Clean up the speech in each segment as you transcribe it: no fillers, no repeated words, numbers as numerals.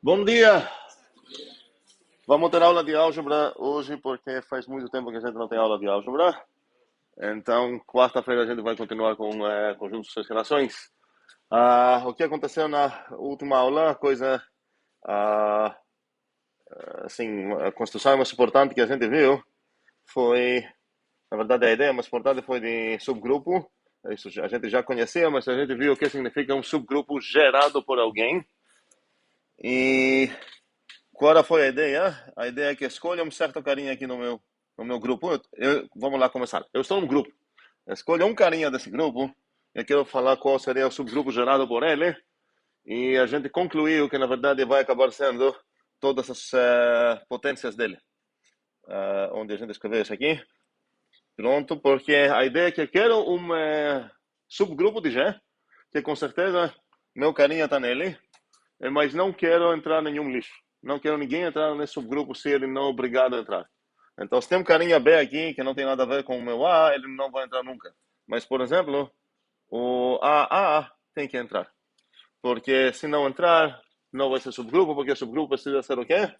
Bom dia! Vamos ter aula de álgebra hoje porque faz muito tempo que a gente não tem aula de álgebra. Então, quarta-feira a gente vai continuar com conjuntos de relações. O que aconteceu na última aula, coisa ah, assim, a construção mais importante que a gente viu foi, na verdade, a ideia mais importante foi de subgrupo. Isso a gente já conhecia, mas a gente viu o que significa um subgrupo gerado por alguém. E qual foi a ideia? A ideia é que escolha um certo carinha aqui no meu grupo. Vamos lá começar. Eu estou num grupo. Escolha um carinha desse grupo. Eu quero falar qual seria o subgrupo gerado por ele. E a gente concluiu que, na verdade, vai acabar sendo todas as potências dele. Onde a gente escreveu isso aqui. Pronto, porque a ideia é que eu quero um subgrupo de G, que com certeza meu carinha está nele, mas não quero entrar em nenhum lixo. Não quero ninguém entrar nesse subgrupo se ele não é obrigado a entrar. Então, se tem um carinha B aqui que não tem nada a ver com o meu A, ele não vai entrar nunca. Mas, por exemplo, o AA tem que entrar. Porque se não entrar, não vai ser subgrupo, porque subgrupo precisa ser o quê?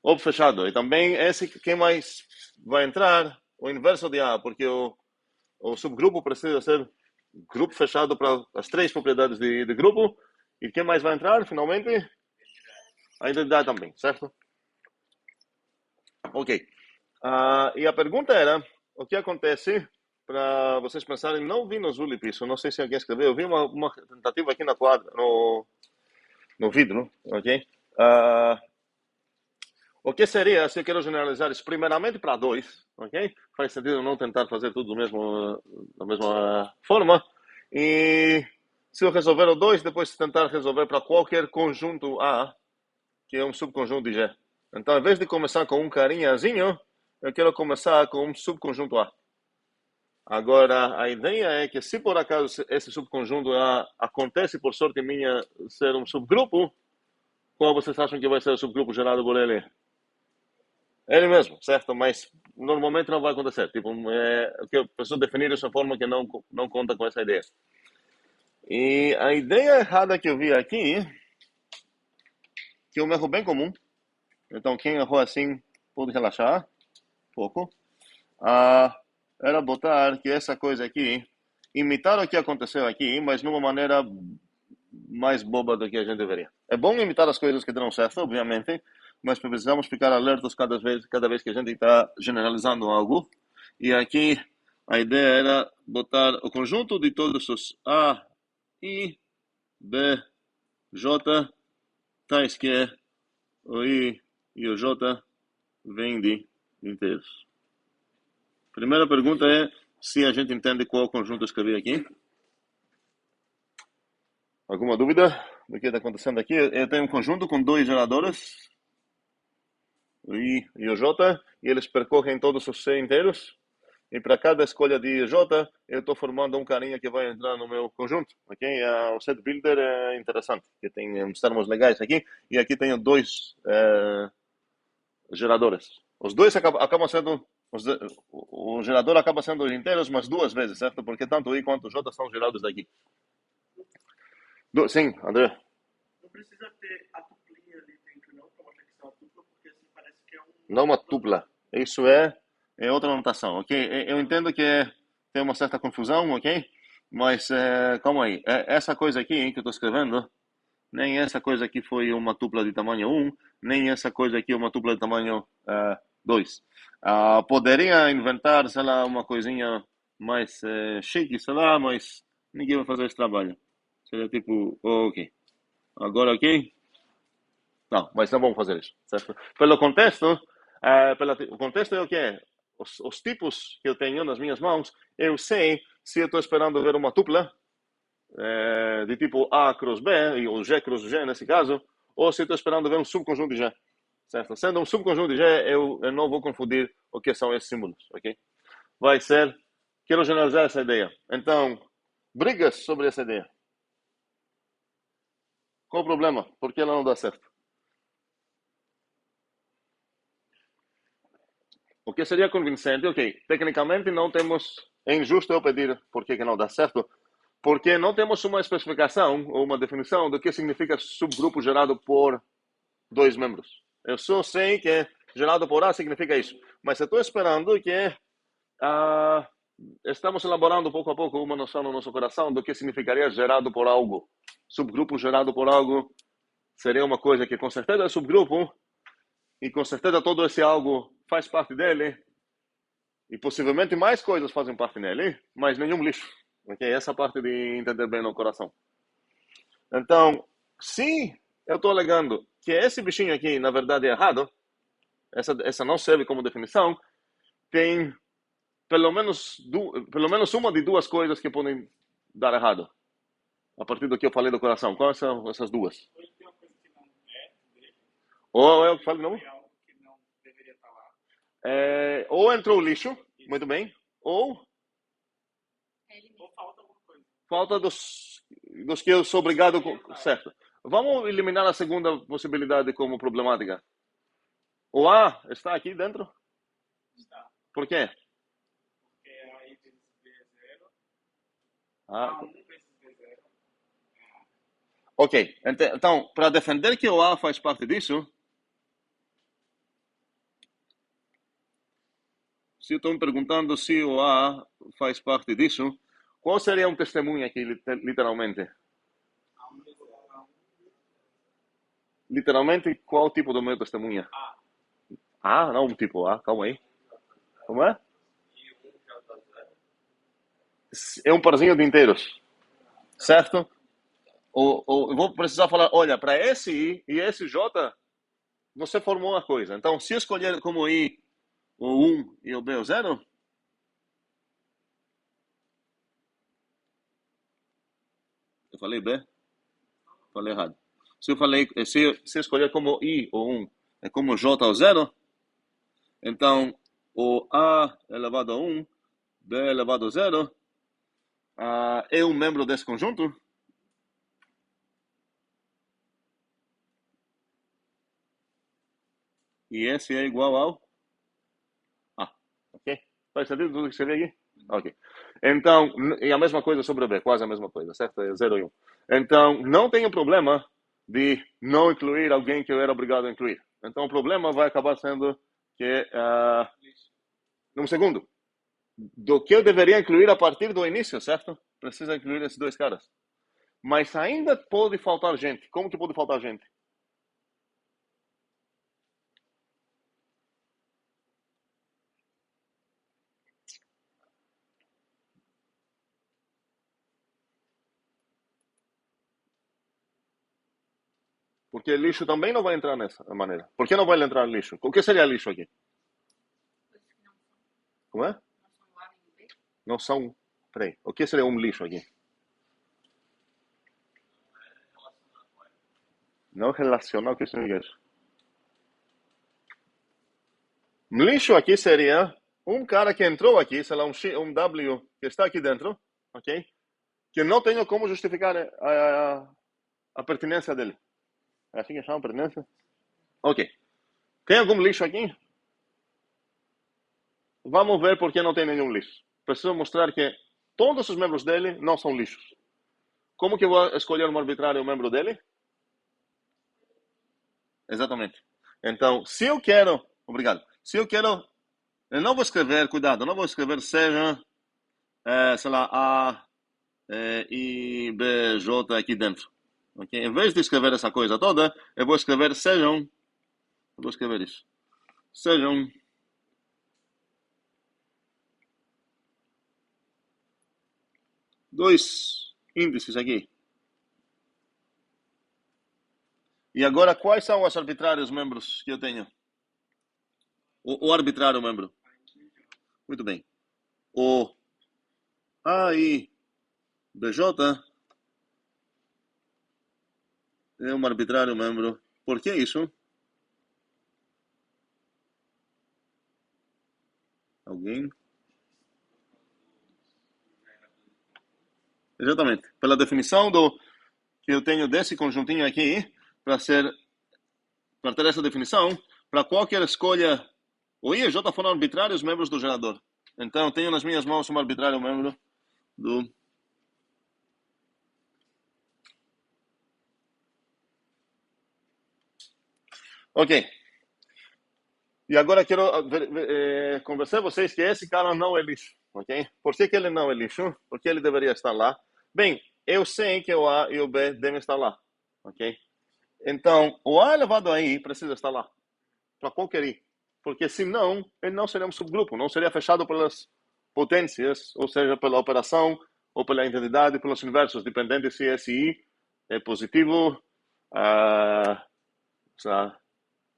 Ou fechado. E também esse, quem mais vai entrar? O inverso de A, porque o subgrupo precisa ser grupo fechado para as três propriedades de grupo. E quem mais vai entrar, finalmente? A identidade também, certo? Ok. E a pergunta era, o que acontece para vocês pensarem, não vi no Zulip, eu não sei se alguém escreveu, eu vi uma tentativa aqui na quadra, no vidro, ok? Ah, o que seria, se eu quero generalizar isso primeiramente para dois, ok? Faz sentido não tentar fazer tudo da mesma forma. E se eu resolver o dois, depois tentar resolver para qualquer conjunto A, que é um subconjunto de G. Então, em vez de começar com um carinhazinho, eu quero começar com um subconjunto A. Agora, a ideia é que se por acaso esse subconjunto A acontece, por sorte minha, ser um subgrupo, qual vocês acham que vai ser o subgrupo gerado por ele? Ele mesmo, certo? Mas normalmente não vai acontecer. Tipo, eu preciso definir isso de forma que não conta com essa ideia. E a ideia errada que eu vi aqui, que é um erro bem comum, então quem errou assim pode relaxar um pouco, era botar que essa coisa aqui, imitar o que aconteceu aqui, mas de uma maneira mais boba do que a gente deveria. É bom imitar as coisas que deram certo, obviamente, mas precisamos ficar alertos cada vez que a gente está generalizando algo. E aqui a ideia era botar o conjunto de todos os A, I, B, J, tais que o I e o J vêm de inteiros. Primeira pergunta é se a gente entende qual conjunto eu escrevi aqui. Alguma dúvida do que está acontecendo aqui? Eu tenho um conjunto com dois geradores, o I e o J, e eles percorrem todos os C inteiros. E para cada escolha de J, eu estou formando um carinha que vai entrar no meu conjunto. Ok? O set builder é interessante, que tem uns termos legais aqui. E aqui tenho dois geradores. Os dois acabam sendo. O gerador acaba sendo inteiros, mas duas vezes, certo? Porque tanto I quanto J são gerados daqui. Sim, André. Não precisa ter a tuplinha ali dentro, não, para mostrar que são a dupla, porque assim parece que é Não uma uma tupla. Isso é outra anotação, ok? Eu entendo que tem uma certa confusão, ok? Mas calma aí. Essa coisa aqui que eu estou escrevendo, nem essa coisa aqui foi uma tupla de tamanho um, nem essa coisa aqui é uma tupla de tamanho 2. Poderia inventar, sei lá, uma coisinha mais chique, sei lá, mas ninguém vai fazer esse trabalho. Seria tipo, ok. Agora, ok? Não, mas não vamos fazer isso, certo? Pelo contexto, o contexto é o que é? Os tipos que eu tenho nas minhas mãos, eu sei se eu estou esperando ver uma tupla de tipo A cruz B, ou G cruz G nesse caso, ou se eu estou esperando ver um subconjunto de G, certo? Sendo um subconjunto de G, eu não vou confundir o que são esses símbolos, ok? Vai ser, quero generalizar essa ideia. Então, brigas sobre essa ideia. Qual o problema? Por que ela não dá certo? O que seria convincente, ok, tecnicamente não temos, é injusto eu pedir por que não dá certo, Porque não temos uma especificação ou uma definição do que significa subgrupo gerado por dois membros. Eu só sei que gerado por A significa isso. Mas eu estou esperando que estamos elaborando pouco a pouco uma noção no nosso coração do que significaria gerado por algo. Subgrupo gerado por algo seria uma coisa que com certeza é subgrupo e com certeza todo esse algo faz parte dele e possivelmente mais coisas fazem parte dele, mas nenhum lixo. Okay? Essa parte de entender bem no coração. Então, se eu estou alegando que esse bichinho aqui, na verdade, é errado, essa não serve como definição, tem pelo menos uma de duas coisas que podem dar errado. A partir do que eu falei do coração. Quais são essas duas? Ou eu falei, não? Ou entrou lixo, muito bem, ou falta dos que eu sou obrigado... Certo. Vamos eliminar a segunda possibilidade como problemática. O A está aqui dentro? Está. Por quê? Porque A vezes B0, Ah, A1 vezes B0. ok. Então, para defender que o A faz parte disso, se eu estou me perguntando se o A faz parte disso, qual seria um testemunho aqui, literalmente? A1 vezes A1. Literalmente, qual tipo do meu testemunha? A. Ah, não, tipo A, calma aí. Como é? É um parzinho de inteiros, certo? Eu vou precisar falar, olha, para esse I e esse J, você formou uma coisa. Então, se eu escolher como I o 1 e o B o 0, eu falei B? Falei errado. Se eu escolher como I o 1 é como J o 0, então o A elevado a 1, B elevado a 0, é um membro desse conjunto? E esse é igual ao... ok? Faz sentido tudo que escrevi aqui? Ok. Então, e a mesma coisa sobre o B, quase a mesma coisa, certo? É 0 e 1. Então, não tenho problema de não incluir alguém que eu era obrigado a incluir. Então, o problema vai acabar sendo que, um segundo, do que eu deveria incluir a partir do início, certo? Precisa incluir esses dois caras. Mas ainda pode faltar gente. Como que pode faltar gente? Porque lixo também não vai entrar nessa maneira. Por que não vai entrar lixo? O que seria lixo aqui? Como é? Não são... Peraí. O que seria um lixo aqui? Não relacionar, o que significa isso? Um lixo aqui seria um cara que entrou aqui, sei lá, um W que está aqui dentro, ok? Que não tenho como justificar a pertinência dele. É assim que chama pertinência? Ok. Tem algum lixo aqui? Vamos ver por que não tem nenhum lixo. Preciso mostrar que todos os membros dele não são lixos. Como que eu vou escolher um arbitrário membro dele? Exatamente. Então, se eu quero... Obrigado. Se eu quero... Eu não vou escrever, cuidado, eu não vou escrever seja, sei lá, A, I, B, J aqui dentro. Okay? Em vez de escrever essa coisa toda, eu vou escrever sejam... Eu vou escrever isso. Sejam... dois índices aqui. E agora, quais são os arbitrários membros que eu tenho? O arbitrário membro. Muito bem. O AI BJ é um arbitrário membro. Por que isso? Alguém? Exatamente. Pela definição que eu tenho desse conjuntinho aqui, para ter essa definição, para qualquer escolha, o I e J foram arbitrários membros do gerador. Então, eu tenho nas minhas mãos um arbitrário membro do Ok. E agora quero conversar com vocês que esse cara não é lixo, ok? Por que ele não é lixo? Porque ele deveria estar lá. Bem, eu sei que o A e o B devem estar lá, ok? Então, o A elevado a I precisa estar lá, para qualquer I. Porque senão, ele não seria um subgrupo, não seria fechado pelas potências, ou seja, pela operação, ou pela identidade, pelos universos, dependente se esse I é positivo, ah,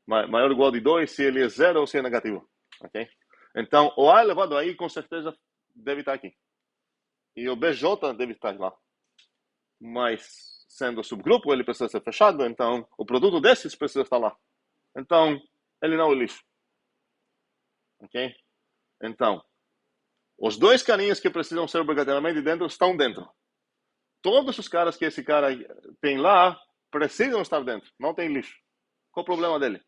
maior ou igual de 2, se ele é zero ou se é negativo. Ok? Então, o A elevado a I, com certeza, deve estar aqui. E o BJ deve estar lá. Mas, sendo subgrupo, ele precisa ser fechado, então o produto desses precisa estar lá. Então, ele não é lixo. Ok? Então, os dois carinhas que precisam ser obrigatoriamente dentro estão dentro. Todos os caras que esse cara tem lá precisam estar dentro. Não tem lixo. Qual o problema dele?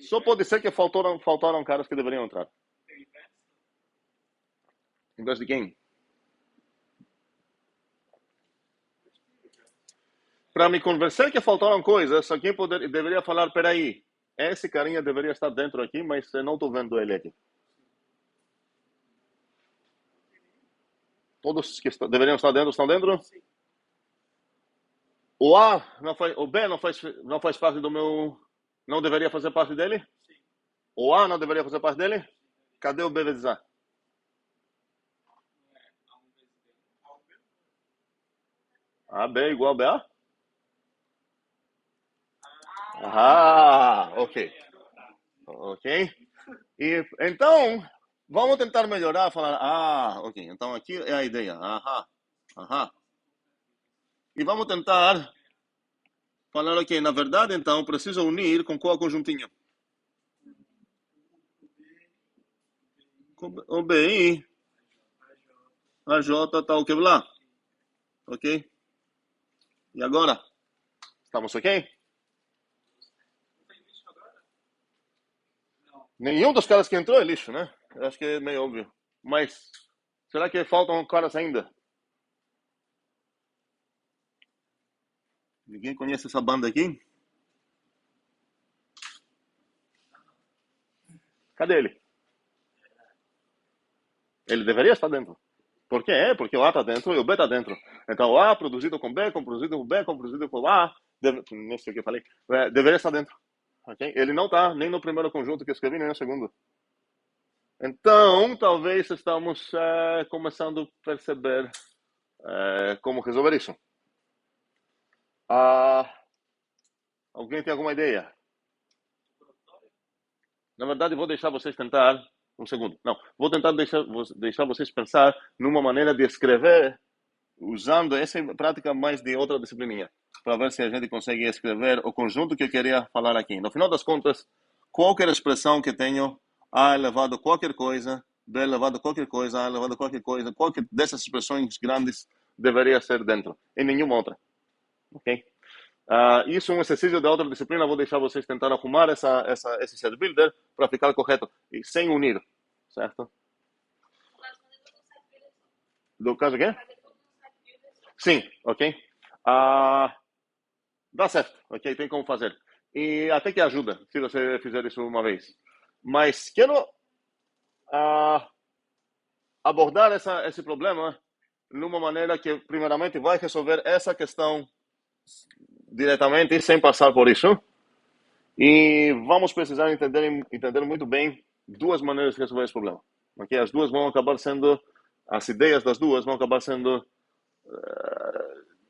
Só pode ser que faltaram caras que deveriam entrar. Em vez de quem? Para me convencer que faltaram coisas, alguém deveria falar, peraí, esse carinha deveria estar dentro aqui, mas eu não estou vendo ele aqui. Todos que deveriam estar dentro estão dentro? O A não faz, o B não faz parte do meu, não deveria fazer parte dele? O A não deveria fazer parte dele? Cadê o B vezes A? AB igual a BA? Ah, ok. Ok. E então, vamos tentar melhorar, falar, ok, então aqui é a ideia. Aham, aham. E vamos tentar falar, ok, na verdade, então, preciso unir com qual conjuntinho? Com o BI, a J, tal, que lá. Ok? E agora? Estamos ok? Nenhum dos caras que entrou é lixo, né? Eu acho que é meio óbvio. Mas, será que faltam caras ainda? Ninguém conhece essa banda aqui? Cadê ele? Ele deveria estar dentro. Por quê? Porque o A está dentro e o B está dentro. Então, o A produzido com B, com produzido com B, com produzido com A, não sei o que eu falei, deveria estar dentro. Okay? Ele não está nem no primeiro conjunto que eu escrevi, nem no segundo. Então, talvez estamos começando a perceber como resolver isso. Ah, alguém tem alguma ideia? Na verdade, vou deixar vocês tentar. Um segundo. Não, vou tentar deixar vocês pensar numa maneira de escrever usando essa prática mais de outra disciplininha, para ver se a gente consegue escrever o conjunto que eu queria falar aqui. No final das contas, qualquer expressão que tenho, A elevado a qualquer coisa, B elevado a qualquer coisa, A elevado a qualquer coisa, qualquer dessas expressões grandes deveria ser dentro, e nenhuma outra. Ok? Isso é um exercício da outra disciplina, vou deixar vocês tentar arrumar esse set builder para ficar correto, e sem unir, certo? Do caso quê? Sim, ok. Ah, dá certo, ok? Tem como fazer. E até que ajuda, se você fizer isso uma vez. Mas quero ah, abordar esse problema numa maneira que, primeiramente, vai resolver essa questão diretamente, sem passar por isso. E vamos precisar entender muito bem duas maneiras de resolver esse problema. Okay? As duas vão acabar sendo, as ideias das duas vão acabar sendo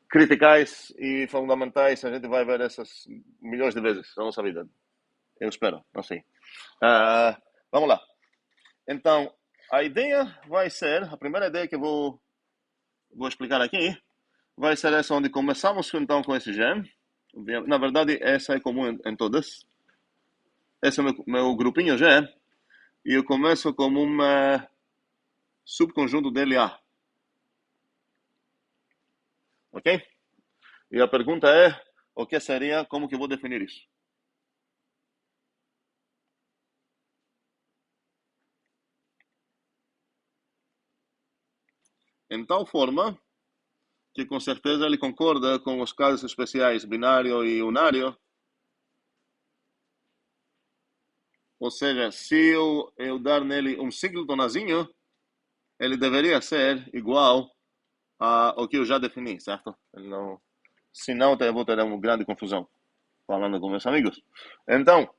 criticais e fundamentais. A gente vai ver essas milhões de vezes na nossa vida. Eu espero, não sei. Vamos lá. Então, a ideia vai ser, a primeira ideia que eu vou explicar aqui, vai ser essa onde começamos então com esse G. Na verdade, essa é comum em todas. Esse é o meu grupinho G. E eu começo como um subconjunto dele A. Ok? E a pergunta é, o que seria, como que eu vou definir isso? Em tal forma que com certeza ele concorda com os casos especiais binário e unário. Ou seja, se eu dar nele um singletonzinho, ele deveria ser igual ao que eu já defini, certo? Ele não, senão eu vou ter uma grande confusão falando com meus amigos. Então,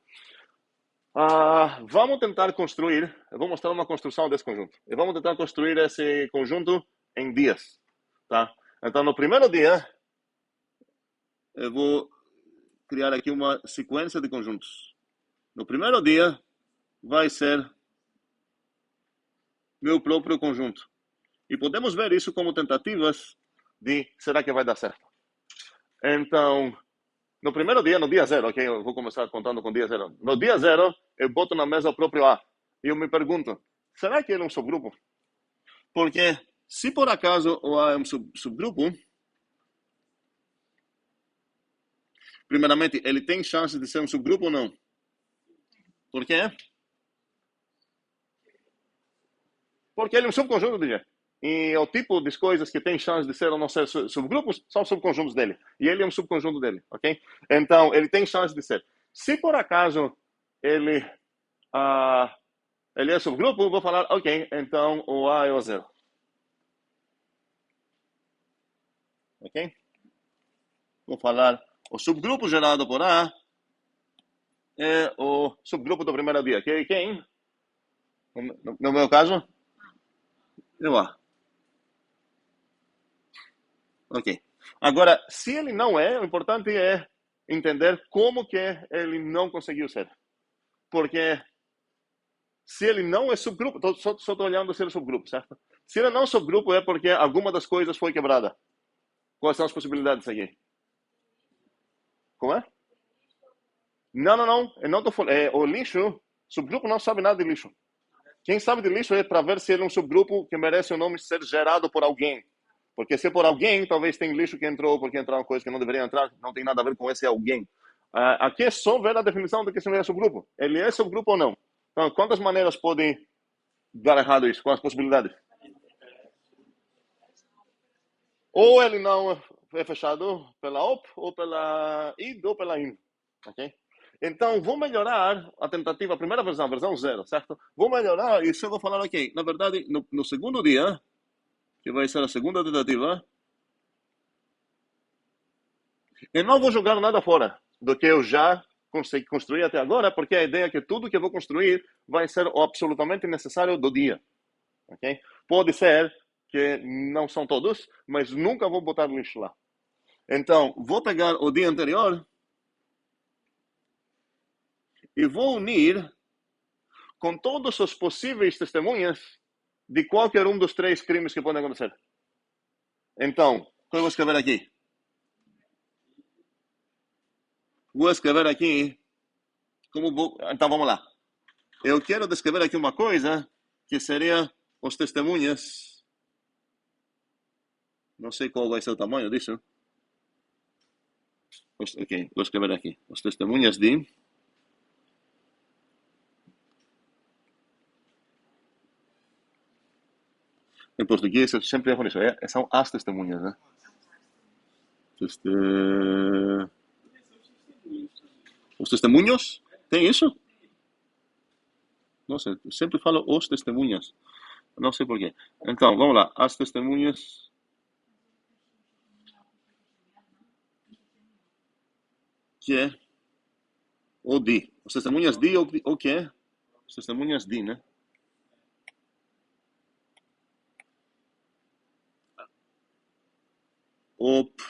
vamos tentar construir, eu vou mostrar uma construção desse conjunto. E vamos tentar construir esse conjunto em dias, tá? Então, no primeiro dia, eu vou criar aqui uma sequência de conjuntos. No primeiro dia, vai ser meu próprio conjunto. E podemos ver isso como tentativas de será que vai dar certo. Então, no primeiro dia, no dia zero, ok? Eu vou começar contando com dia zero. No dia zero, eu boto na mesa o próprio A. E eu me pergunto, será que ele é um subgrupo? Porque se por acaso o A é um subgrupo, primeiramente, ele tem chance de ser um subgrupo ou não? Por quê? Porque ele é um subconjunto de G. E o tipo de coisas que tem chance de ser ou não ser subgrupos são subconjuntos dele. E ele é um subconjunto dele, ok? Então, ele tem chance de ser. Se por acaso ele, ele é subgrupo, vou falar, ok, então o A é o zero. Ok? Vou falar, o subgrupo gerado por A é o subgrupo do primeiro dia. Que quem? No meu caso, é o A. Ok. Agora, se ele não é, o importante é entender como que ele não conseguiu ser. Porque se ele não é subgrupo, só estou olhando se ele é subgrupo, certo? Se ele não é subgrupo é porque alguma das coisas foi quebrada. Quais são as possibilidades aqui? Como é? Não, não, não. Eu não tô falando. O lixo, subgrupo não sabe nada de lixo. Quem sabe de lixo é para ver se ele é um subgrupo que merece o nome ser gerado por alguém. Porque se por alguém, talvez tem lixo que entrou porque entraram coisas que não deveriam entrar, não tem nada a ver com esse alguém. Aqui é só ver a definição do que ele é subgrupo. Ele é subgrupo ou não? Então, quantas maneiras podem dar errado isso? Quais as possibilidades? Ou ele não é fechado pela OP, ou pela ID, ou pela IN. Ok? Então, vou melhorar a tentativa, a primeira versão, versão zero, certo? Vou melhorar e só vou falar, ok, na verdade, no segundo dia, que vai ser a segunda tentativa, eu não vou jogar nada fora do que eu já consegui construir até agora, porque a ideia é que tudo que eu vou construir vai ser o absolutamente necessário do dia. Okay? Pode ser que não são todos, mas nunca vou botar lixo lá. Então, vou pegar o dia anterior e vou unir com todos os possíveis testemunhas de qualquer um dos três crimes que podem acontecer. Então, o que eu vou escrever aqui? Vou escrever aqui Então, vamos lá. Eu quero descrever aqui uma coisa que seria os testemunhas. Não sei qual vai ser o tamanho disso. Ok, vou escrever aqui. Os testemunhas de... Em português, eu sempre erro nisso. São as testemunhas, né? Os testemunhos? Tem isso? Não sei, eu sempre falo os testemunhas. Não sei porquê. Então, vamos lá. As testemunhas que é o de. Os testemunhas de o que é? Os testemunhas de, né? Op.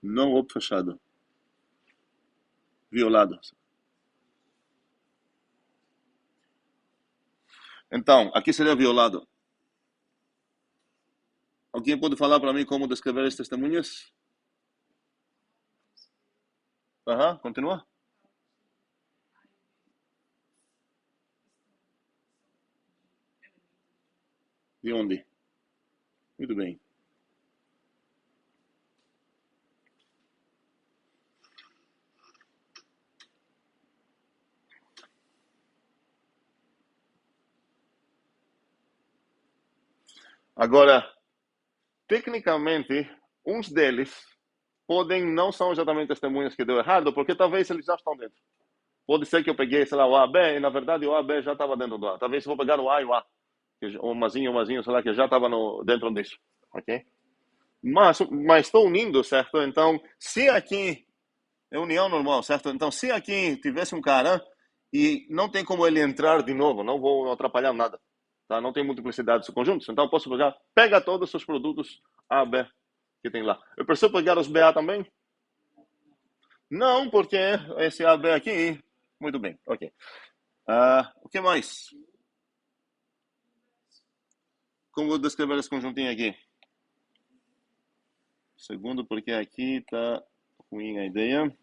Não op fechado. Violado. Então, aqui seria violado. Alguém pode falar para mim como descrever as testemunhas? Aham, continua. De onde? Muito bem. Agora, tecnicamente, uns deles podem não são exatamente testemunhas que deu errado, porque talvez eles já estão dentro. Pode ser que eu peguei, sei lá, o A, B, e na verdade o A, B já estava dentro do A. Talvez eu vou pegar o A e o A, o mazinho, sei lá, que já estava dentro disso, ok? Mas estou unindo, certo? Então, se aqui é união normal, certo? Então, se aqui tivesse um cara e não tem como ele entrar de novo, não vou atrapalhar nada, tá? Não tem multiplicidade de conjuntos, então eu posso pegar, pega todos os produtos A, B que tem lá. Eu preciso pegar os BA também? Não, porque esse A, B aqui, muito bem, ok. O que mais? Como vou descrever esse conjuntinho aqui? Segundo, porque aqui está ruim a ideia.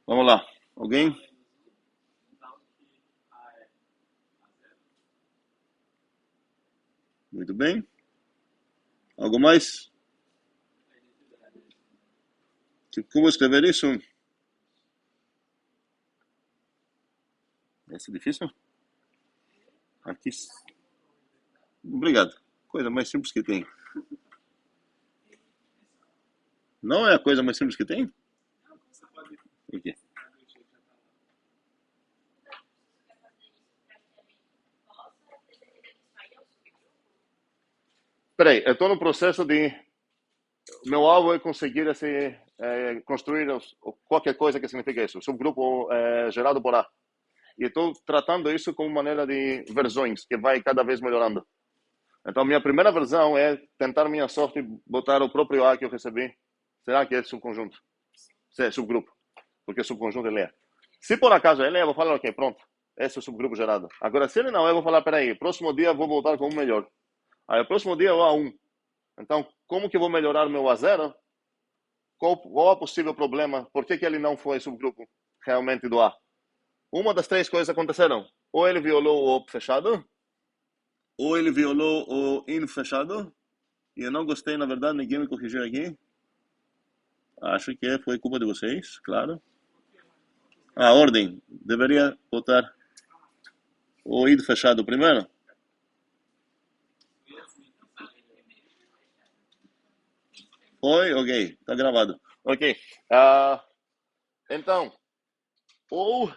Vamos lá. Alguém? Muito bem. Algo mais? Como escrever isso? Esse é difícil? Aqui. Obrigado. Coisa mais simples que tem. Não é a coisa mais simples que tem? Por quê? Peraí, eu estou no processo de... Meu alvo é conseguir construir qualquer coisa que significa isso. Subgrupo gerado por A. E estou tratando isso como maneira de versões, que vai cada vez melhorando. Então, minha primeira versão é tentar minha sorte e botar o próprio A que eu recebi. Será que é subconjunto? Se é subgrupo. Porque subconjunto ele é. Se por acaso ele é, eu vou falar, ok, pronto. Esse é o subgrupo gerado. Agora, se ele não é, eu vou falar, peraí, próximo dia eu vou voltar com um melhor. Aí, o próximo dia eu A1. Então, como que eu vou melhorar meu A0? Qual é o possível problema? Por que ele não foi subgrupo realmente do A? Uma das três coisas aconteceram. Ou ele violou o OP fechado, ou ele violou o IN fechado, e eu não gostei, na verdade, ninguém me corrigiu aqui. Acho que foi culpa de vocês, claro. A ordem, deveria botar o IN fechado primeiro? Foi? Ok, tá gravado. Ok. Então, ou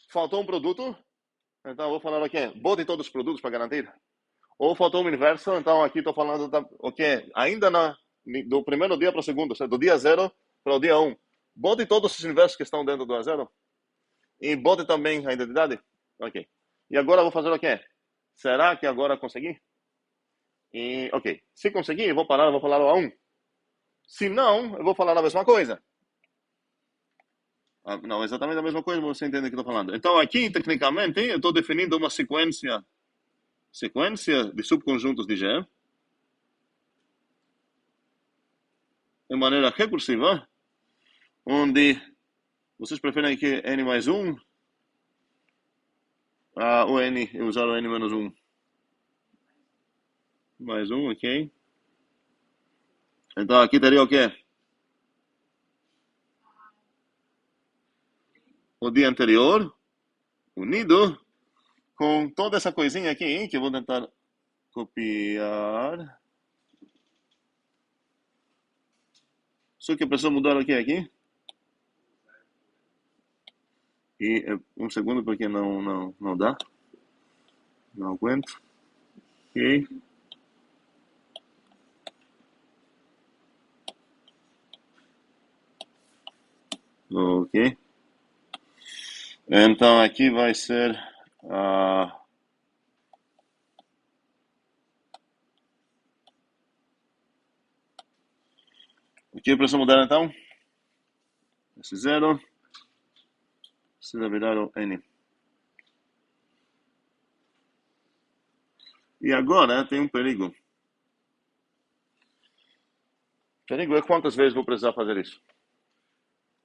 faltou um produto, então eu vou falar aqui, bote todos os produtos para garantir. Ou faltou um inverso, então aqui estou falando, ok, ainda do primeiro dia para o segundo, do dia 0 para o dia 1. Bote todos os inversos que estão dentro do A0 e bote também a identidade. Ok. E agora eu vou fazer o quê? Será que agora consegui? E, ok. Se conseguir, eu vou parar, eu vou falar o A1. Se não, eu vou falar a mesma coisa. Não, exatamente a mesma coisa, mas você entende o que eu estou falando. Então, aqui, tecnicamente, eu estou definindo uma sequência de subconjuntos de G de maneira recursiva, onde vocês preferem que N mais 1 ou N, eu usar o N menos 1? Mais 1, ok. Então, aqui teria o quê? O dia anterior, unido com toda essa coisinha aqui, que eu vou tentar copiar. Só que eu preciso mudar aqui. E um segundo, porque não dá. Não aguento. Ok. Ok. Então, aqui vai ser... o que eu preciso mudar, então? Esse 0 precisa virar o N. E agora tem um perigo. O perigo é quantas vezes vou precisar fazer isso.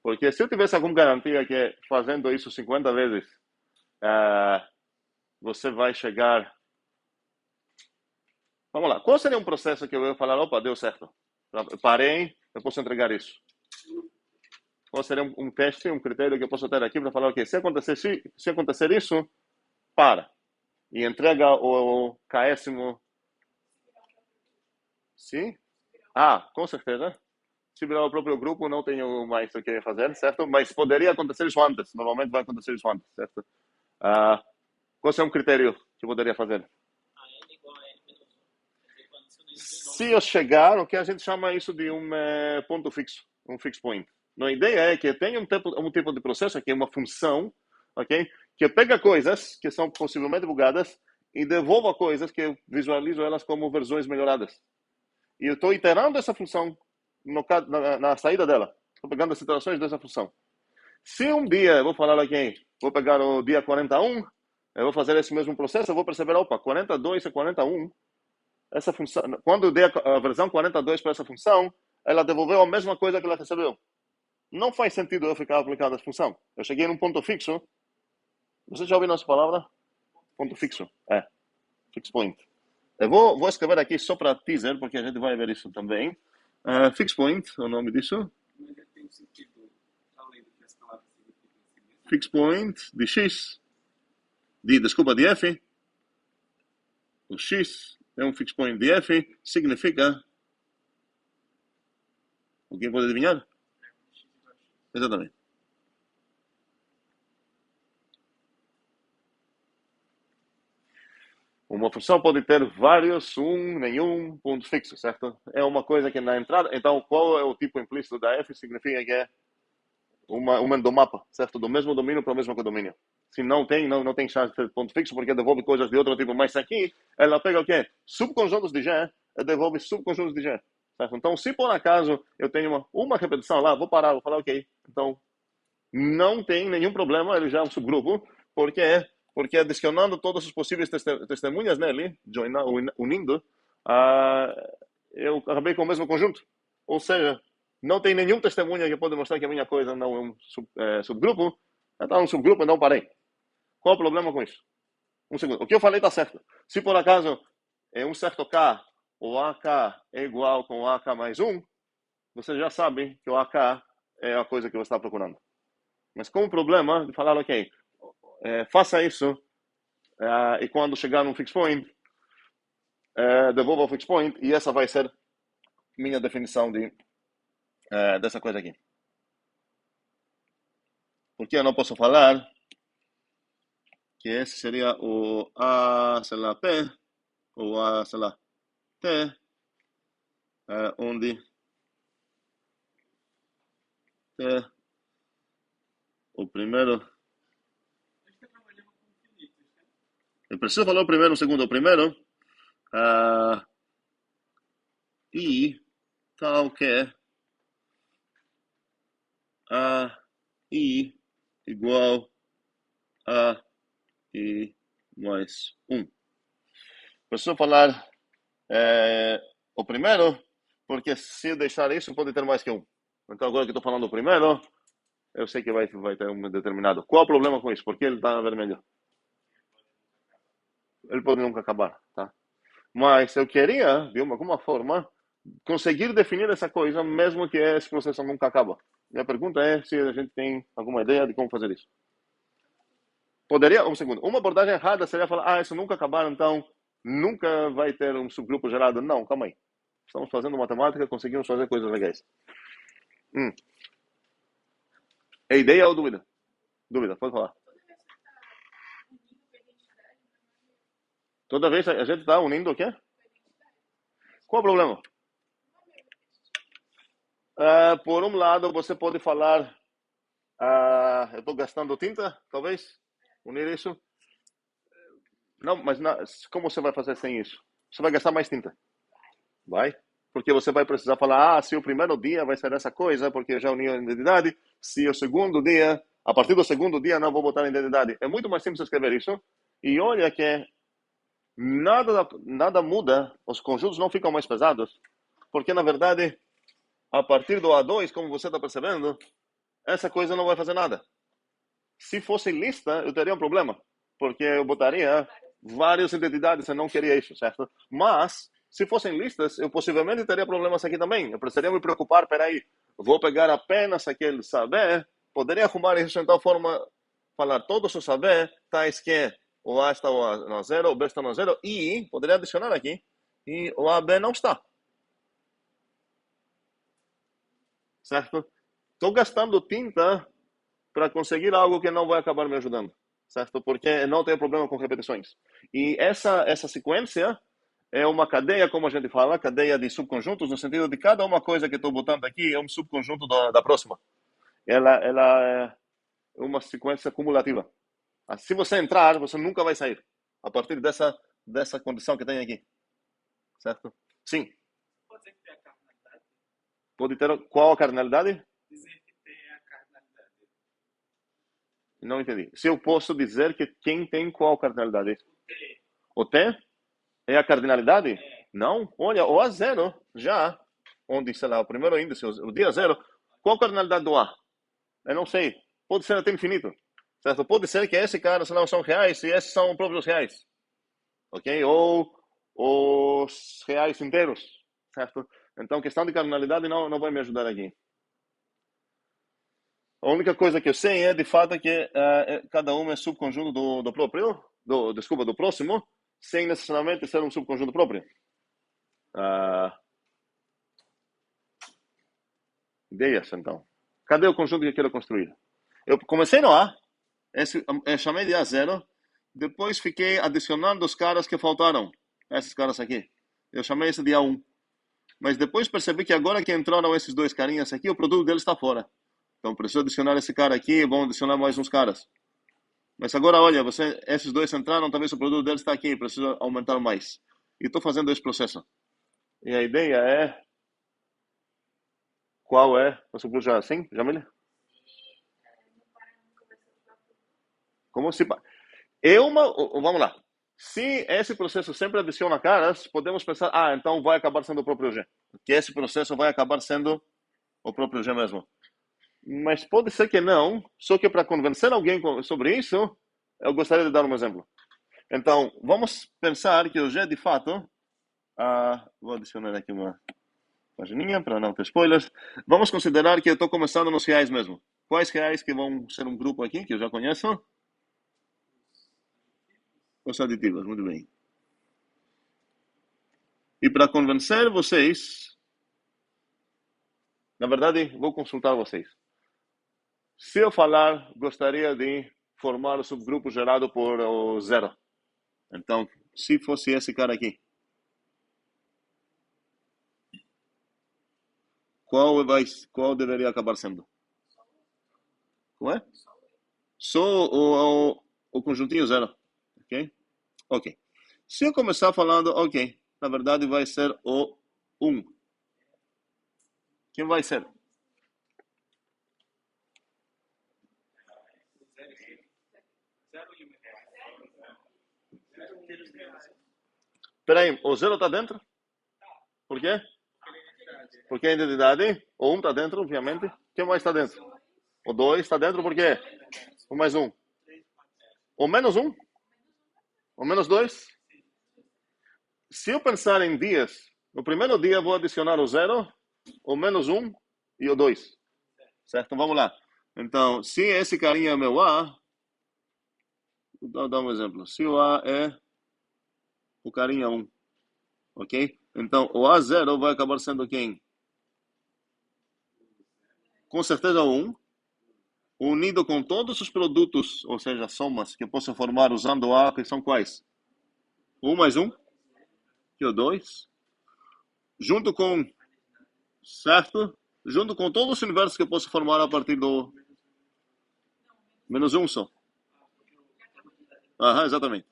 Porque se eu tivesse alguma garantia que fazendo isso 50 vezes, você vai chegar... Vamos lá. Qual seria um processo que eu ia falar, opa, deu certo. Eu parei, eu posso entregar isso. Qual seria um teste, um critério que eu posso ter aqui para falar, ok, se acontecer isso, para. e entrega o késimo. Sim? Ah, com certeza. Se virar o próprio grupo, não tenho mais o que fazer, certo? Mas poderia acontecer isso antes. Normalmente vai acontecer isso antes, certo? Ah, qual é um critério que poderia fazer? Se eu chegar, o que a gente chama isso de um ponto fixo, um fixed point. A ideia é que tenha um tipo de processo, que é uma função, ok? Que pega coisas que são possivelmente bugadas e devolva coisas que eu visualizo elas como versões melhoradas. E eu estou iterando essa função na saída dela. Estou pegando as iterações dessa função. Se um dia, eu vou falar aqui, vou pegar o dia 41, eu vou fazer esse mesmo processo, eu vou perceber, opa, 42 e 41, essa função, quando eu dei a versão 42 para essa função, ela devolveu a mesma coisa que ela recebeu. Não faz sentido eu ficar aplicando essa função. Eu cheguei num ponto fixo. Você já ouviu essa palavra? Ponto fixo. É. Fixed point. Eu vou escrever aqui só para teaser, porque a gente vai ver isso também. Fixed point, o nome disso. Fixed point de x. Desculpa, de f. O x é um fixed point de f. Significa... Alguém pode adivinhar? Exatamente. Uma função pode ter vários, nenhum, pontos fixos, certo? É uma coisa que na entrada... Então, qual é o tipo implícito da f? Significa que é uma endomapa, certo? Do mesmo domínio para o mesmo codomínio. Se não tem chance de ter ponto fixo, porque devolve coisas de outro tipo. Mas aqui, ela pega o quê? Subconjuntos de G, e devolve subconjuntos de G. Certo? Então, se por acaso eu tenho uma repetição lá, vou parar, vou falar, ok. Então, não tem nenhum problema, ele já é um subgrupo, porque adicionando todas as possíveis testemunhas nele, unindo, eu acabei com o mesmo conjunto. Ou seja, não tem nenhum testemunha que pode mostrar que a minha coisa não é um subgrupo. Então, é um subgrupo, então parei. Qual o problema com isso? Um segundo. O que eu falei está certo. Se por acaso é um certo K, o AK é igual com o AK mais 1, você já sabe que o AK é a coisa que você está procurando. Mas com o problema de falar, ok, faça isso, e quando chegar num fixed point, devolva o fixed point, e essa vai ser minha definição dessa coisa aqui. Porque eu não posso falar que esse seria o A, sei lá, P, ou A, sei lá, T, onde T, o primeiro... Eu preciso falar o primeiro, o segundo. O primeiro, I, tal que A, I, igual a I mais 1. Preciso falar o primeiro, porque se eu deixar isso, pode ter mais que um. Então, agora que estou falando o primeiro, eu sei que vai ter um determinado. Qual o problema com isso? Por que ele está vermelho? Ele pode nunca acabar, tá? Mas eu queria, de alguma forma, conseguir definir essa coisa, mesmo que esse processo nunca acaba. Minha pergunta é se a gente tem alguma ideia de como fazer isso. Poderia, um segundo, uma abordagem errada seria falar, isso nunca acabar, então nunca vai ter um subgrupo gerado. Não, calma aí. Estamos fazendo matemática, conseguimos fazer coisas legais. É ideia ou dúvida? Dúvida, pode falar. Toda vez a gente está unindo o quê? Qual o problema? Por um lado, você pode falar, eu estou gastando tinta, talvez, unir isso. Não, mas como você vai fazer sem isso? Você vai gastar mais tinta. Vai? Porque você vai precisar falar, se o primeiro dia vai ser essa coisa, porque eu já uni a identidade, se o segundo dia, a partir do segundo dia não vou botar a identidade. É muito mais simples escrever isso. E olha que nada muda, os conjuntos não ficam mais pesados, porque na verdade, a partir do A2, como você está percebendo, essa coisa não vai fazer nada. Se fosse lista, eu teria um problema, porque eu botaria várias identidades, eu não queria isso, certo? Mas, se fossem listas, eu possivelmente teria problemas aqui também. Eu precisaria me preocupar, peraí, vou pegar apenas aquele saber, poderia arrumar isso de tal forma, falar todos os saber, tais que o A está no zero, o B está no zero, e poderia adicionar aqui, e o AB não está. Certo? Estou gastando tinta para conseguir algo que não vai acabar me ajudando. Certo? Porque não tenho problema com repetições. E essa sequência é uma cadeia, como a gente fala, cadeia de subconjuntos, no sentido de cada uma coisa que estou botando aqui é um subconjunto da próxima. Ela é uma sequência cumulativa. Se você entrar, você nunca vai sair. A partir dessa condição que tem aqui. Certo? Sim. Pode dizer que tem a cardinalidade? Pode ter qual a cardinalidade? Dizer que tem a cardinalidade. Não entendi. Se eu posso dizer que quem tem qual cardinalidade? T. O T é a cardinalidade? É. Não. Olha, o A0 já, onde, sei lá, o primeiro índice, o dia zero, qual a cardinalidade do A? Eu não sei. Pode ser até infinito. Certo? Pode ser que esse cara, sei lá, são reais e esses são próprios reais. Ok? Ou os reais inteiros. Certo? Então, questão de cardinalidade não vai me ajudar aqui. A única coisa que eu sei é, de fato, que cada um é subconjunto do próprio, do próximo, sem necessariamente ser um subconjunto próprio. Ideias, então. Cadê o conjunto que eu quero construir? Eu comecei no A, eu chamei de A0, depois fiquei adicionando os caras que faltaram, esses caras aqui. Eu chamei esse de A1. Mas depois percebi que agora que entraram esses dois carinhas aqui, o produto deles está fora. Então preciso adicionar esse cara aqui, vamos adicionar mais uns caras. Mas agora, olha, esses dois entraram, talvez o produto deles está aqui, preciso aumentar mais. E estou fazendo esse processo. E a ideia é... Qual é? Você pôs já assim, Jamília? Como se... Vamos lá. Se esse processo sempre adiciona caras, podemos pensar, então vai acabar sendo o próprio G. Que esse processo vai acabar sendo o próprio G mesmo. Mas pode ser que não, só que para convencer alguém sobre isso, eu gostaria de dar um exemplo. Então, vamos pensar que o G, de fato... vou adicionar aqui uma pagininha para não ter spoilers. Vamos considerar que eu estou começando nos reais mesmo. Quais reais que vão ser um grupo aqui, que eu já conheço? Os aditivos, muito bem. E para convencer vocês, na verdade, vou consultar vocês. Se eu falar, gostaria de formar o subgrupo gerado por o zero. Então, se fosse esse cara aqui, qual deveria acabar sendo? Como é? Só o conjuntinho zero. Ok? Ok. Se eu começar falando, ok, na verdade vai ser o 1. Quem vai ser? Peraí, o 0 está dentro? Por quê? Porque é identidade. O 1 está dentro, obviamente. Quem mais está dentro? O 2 está dentro por quê? O mais 1. O menos 1? O menos 2? Se eu pensar em dias, no primeiro dia vou adicionar o 0, o menos 1 e o 2. Certo? Vamos lá. Então, se esse carinha é meu A, vou dar um exemplo. Se o A é o carinha 1, ok? Então, o A0 vai acabar sendo quem? Com certeza o 1, unido com todos os produtos, ou seja, somas que eu posso formar usando o A, que são quais? 1 mais 1, que é o 2, junto com, certo? Junto com todos os universos que eu posso formar a partir do menos 1 só. Exatamente.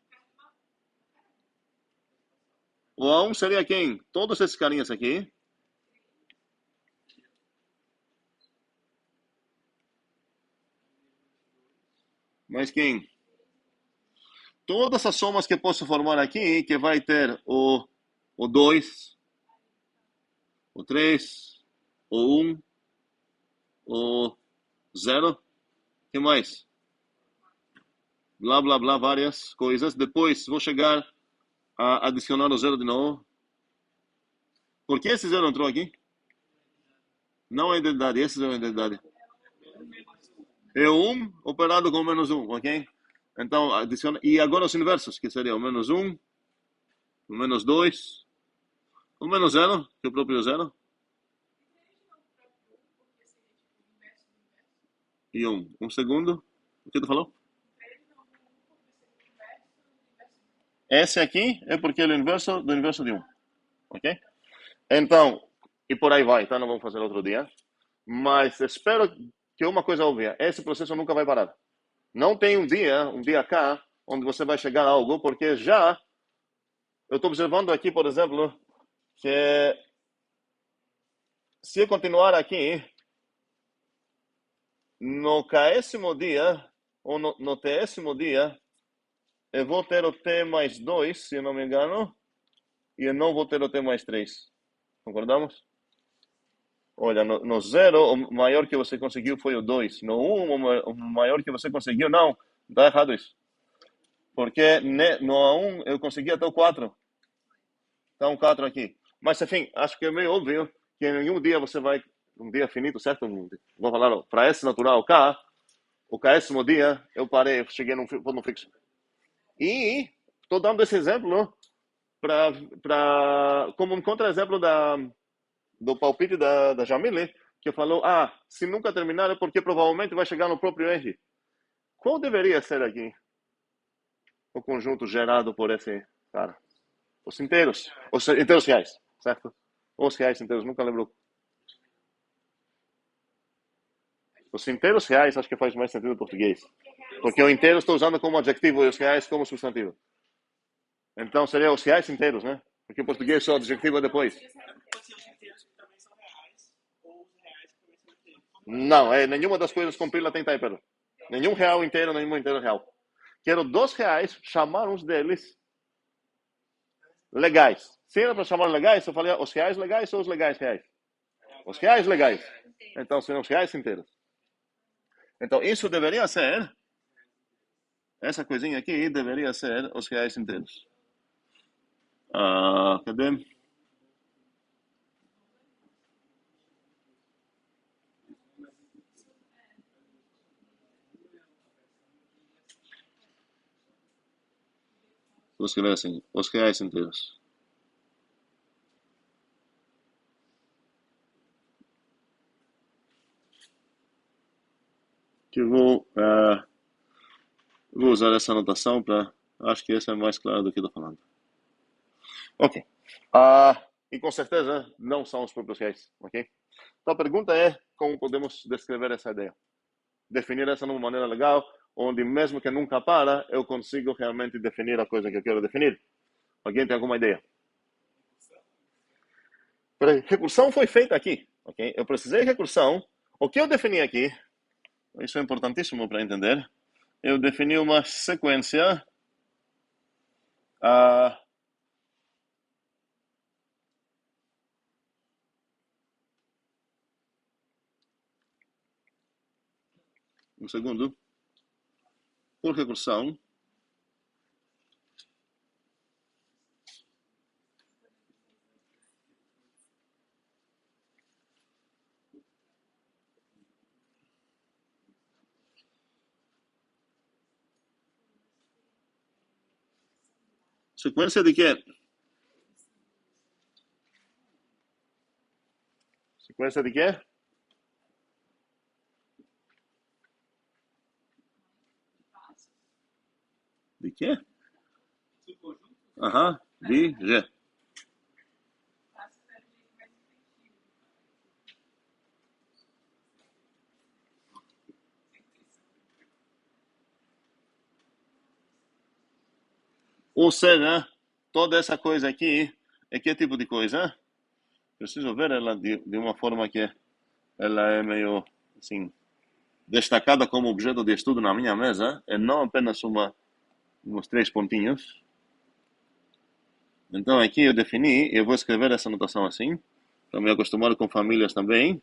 O A1 seria quem? Todos esses carinhas aqui. Mas quem? Todas as somas que eu posso formar aqui, que vai ter o 2, o 3, o 1, o 0, que mais? Blá, blá, blá, várias coisas. Depois vou chegar a adicionar o 0 de novo. Por que esse 0 entrou aqui? Não é identidade, esse 0 é identidade. É 1 operado com menos 1, ok? Então, adiciona. E agora os inversos, que seria o menos 1, o menos 2, o menos 0, que é o próprio 0, e 1. Um segundo. O que tu falou? Esse aqui é porque é o inverso do inverso de 1. Ok? Então, e por aí vai, tá? Não vamos fazer outro dia. Mas espero que uma coisa óbvia, esse processo nunca vai parar. Não tem um dia cá, onde você vai chegar a algo, porque já eu estou observando aqui, por exemplo, que se eu continuar aqui, no késimo dia, ou no tésimo dia, eu vou ter o t mais 2, se eu não me engano, e eu não vou ter o t mais 3. Concordamos? Olha, no 0, o maior que você conseguiu foi o 2. No 1, o maior que você conseguiu, não. Está errado isso. Porque no 1 eu consegui até o 4. Está um 4 aqui. Mas, enfim, acho que é meio óbvio que em nenhum dia você vai, um dia finito, certo? Vou falar, para esse natural K, o késimo dia, eu parei, eu cheguei num ponto fixo. E estou dando esse exemplo como um contra-exemplo do palpite da Jamile, que falou, se nunca terminar é porque provavelmente vai chegar no próprio R. Qual deveria ser aqui o conjunto gerado por esse cara? Os inteiros reais, certo? Os reais inteiros, nunca lembro. Os inteiros reais acho que faz mais sentido em português. Porque o inteiro estou usando como adjetivo e os reais como substantivo. Então seria os reais inteiros, né? Porque em português só adjetivo é depois. Pode ser os inteiros que também são reais, ou os reais que também são inteiros. Não, nenhuma das coisas com pila tem type. Nenhum real inteiro, nenhum inteiro real. Quero 2 reais, chamar uns deles legais. Se era para chamar legais, eu falei os reais legais ou os legais reais? Os reais legais. Então, seriam os reais inteiros. Então, isso deveria ser, essa coisinha aqui deveria ser os reais inteiros. Cadê? Vou escrever assim, os reais inteiros. Que vou usar essa anotação para, acho que essa é mais clara do que estou falando. Ok. E com certeza não são os próprios reais, ok? Então a pergunta é como podemos descrever essa ideia. Definir essa de uma maneira legal, onde mesmo que nunca para, eu consigo realmente definir a coisa que eu quero definir. Alguém tem alguma ideia? Peraí, recursão foi feita aqui, ok? Eu precisei de recursão. O que eu defini aqui, isso é importantíssimo para entender, eu defini uma sequência um segundo, por recursão, sequência de quê? Sequência de quê? De quê? De G. Ou seja, toda essa coisa aqui é que tipo de coisa? Preciso ver ela de uma forma que ela é meio, assim, destacada como objeto de estudo na minha mesa, e não apenas uns 3 pontinhos. Então aqui eu defini, eu vou escrever essa anotação assim, para me acostumar com famílias também.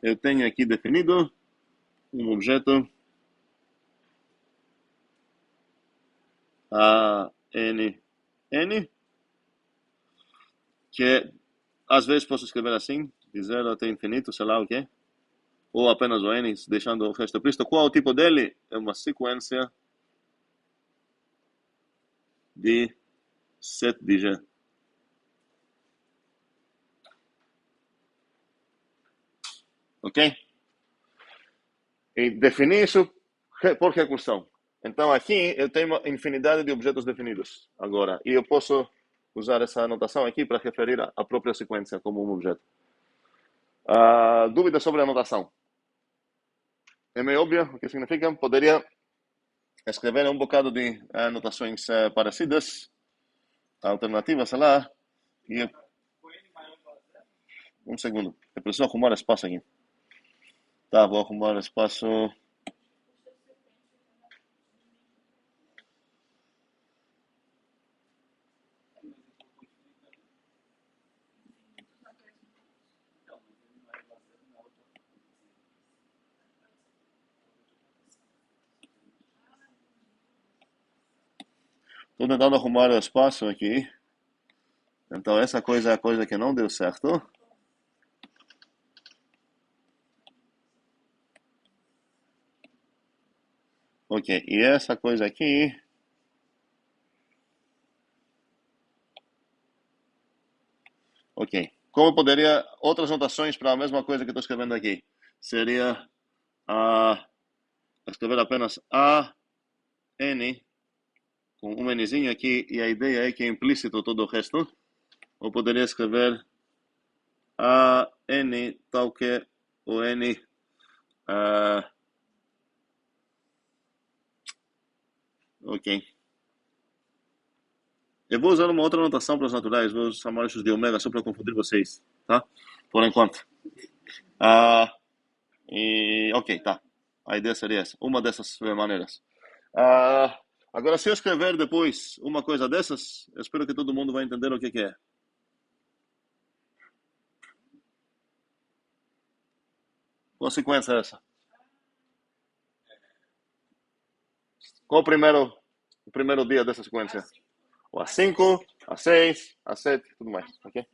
Eu tenho aqui definido um objeto N, que às vezes posso escrever assim, de 0 até infinito, sei lá o quê, ou apenas o N, deixando o resto explícito. Qual é o tipo dele? É uma sequência de 7 de G. Ok? E definir isso por recursão. Então aqui eu tenho uma infinidade de objetos definidos agora. E eu posso usar essa anotação aqui para referir a própria sequência como um objeto. Dúvidas sobre a anotação? É meio óbvio o que significa. Poderia escrever um bocado de anotações parecidas, alternativas, sei lá. E um segundo. Eu preciso arrumar espaço aqui. Tá, vou arrumar espaço. Estou tentando arrumar o espaço aqui. Então essa coisa é a coisa que não deu certo. Ok, e essa coisa aqui. Ok. Como poderia. Outras notações para a mesma coisa que estou escrevendo aqui? Seria escrever apenas A, N, com um Nzinho aqui, e a ideia é que é implícito todo o resto. Ou poderia escrever A, N, tal que o N. Ok. Eu vou usar uma outra notação para os naturais, vou chamar isso de ômega só para confundir vocês, tá? Por enquanto. E ok, tá. A ideia seria essa, uma dessas maneiras. Agora, se eu escrever depois uma coisa dessas, eu espero que todo mundo vai entender o que é. Qual sequência é essa? Qual o primeiro dia dessa sequência? O A5, A6, A7, tudo mais, ok?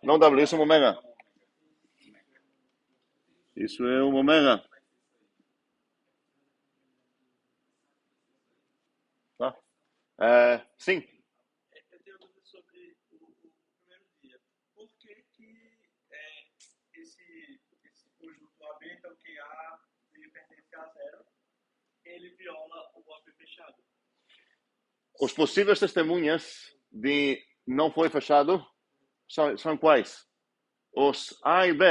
Não W, isso é um ômega. Isso é um ômega. Tá? Sim. Eu tenho dúvida sobre o primeiro dia. Por que esse conjunto AB, então que A ele pertence a zero, ele viola o AB fechado? Os possíveis testemunhas de não foi fechado são quais? Os A e B,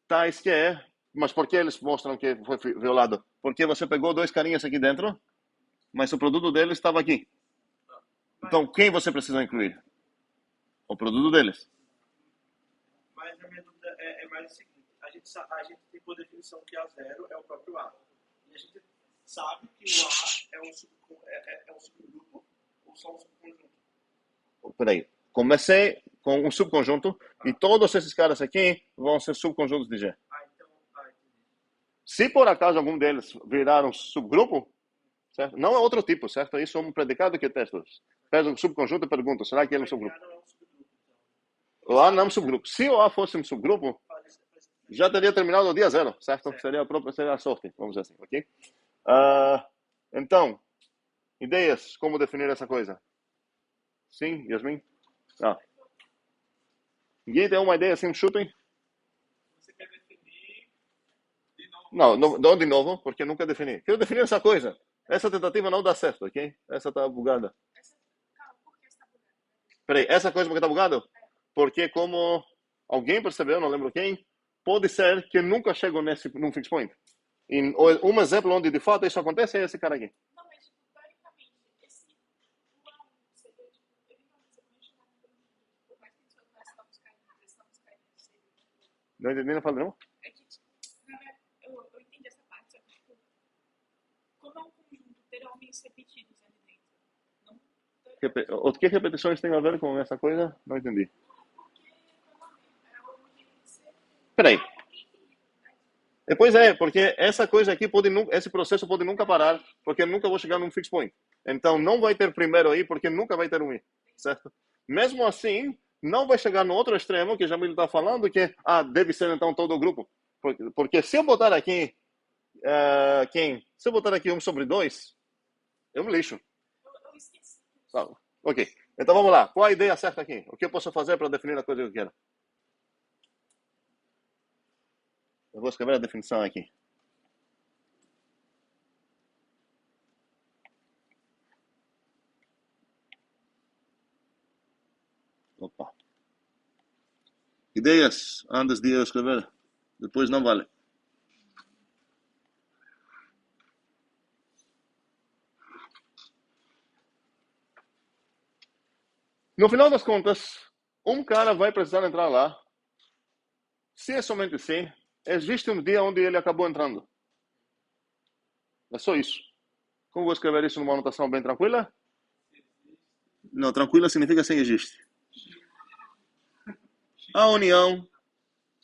tais que é, mas por que eles mostram que foi violado? Porque você pegou dois carinhas aqui dentro, mas o produto deles estava aqui. Então, quem você precisa incluir? O produto deles. Mas a minha dúvida é mais o seguinte: a gente tem por definição que A0 é o próprio A. E a gente sabe que o A é um subgrupo ou só um subconjunto. Peraí. Comecei com um subconjunto e todos esses caras aqui vão ser subconjuntos de G. Entendi. Se por acaso algum deles virar um subgrupo, certo? Não é outro tipo, certo? Isso é um predicado que testa. Pega um subconjunto e pergunta, será que ele é um subgrupo? Não é um subgrupo, O A não é um subgrupo. Se o A fosse um subgrupo, já teria terminado o dia zero, certo? Seria a sorte, vamos dizer assim, ok? Então, ideias, como definir essa coisa? Sim, Yasmin? Ninguém tem uma ideia assim, chutem? Você quer definir de novo? Não de novo, porque nunca defini. Quero definir essa coisa. Essa tentativa não dá certo, ok? Essa tá bugada. Peraí, essa coisa porque tá bugado? Porque como alguém percebeu, não lembro quem, pode ser que nunca chegou num fixed point. E um exemplo onde de fato isso acontece é esse cara aqui. Não entendi, não falei não? É que, eu entendi essa parte, só que, tipo, como é um conjunto, terão homens repetidos ali dentro. Não, O que repetições tem a ver com essa coisa? Não entendi. Peraí. Pois é, porque essa coisa aqui esse processo pode nunca parar, porque eu nunca vou chegar num fixed point. Então não vai ter primeiro aí, porque nunca vai ter um i, certo? Mesmo assim, não vai chegar no outro extremo, que já me está falando, que deve ser então todo o grupo. Porque se eu botar aqui, se eu botar aqui 1 sobre 2, É um lixo. Eu esqueci. Tá. Ok. Então vamos lá. Qual a ideia certa aqui? O que eu posso fazer para definir a coisa que eu quero? Eu vou escrever a definição aqui. Opa. Ideias antes de eu escrever. Depois não vale. No final das contas, um cara vai precisar entrar lá. Se é somente assim, existe um dia onde ele acabou entrando. É só isso. Como vou escrever isso numa anotação bem tranquila? Não, tranquila significa sem existe. A união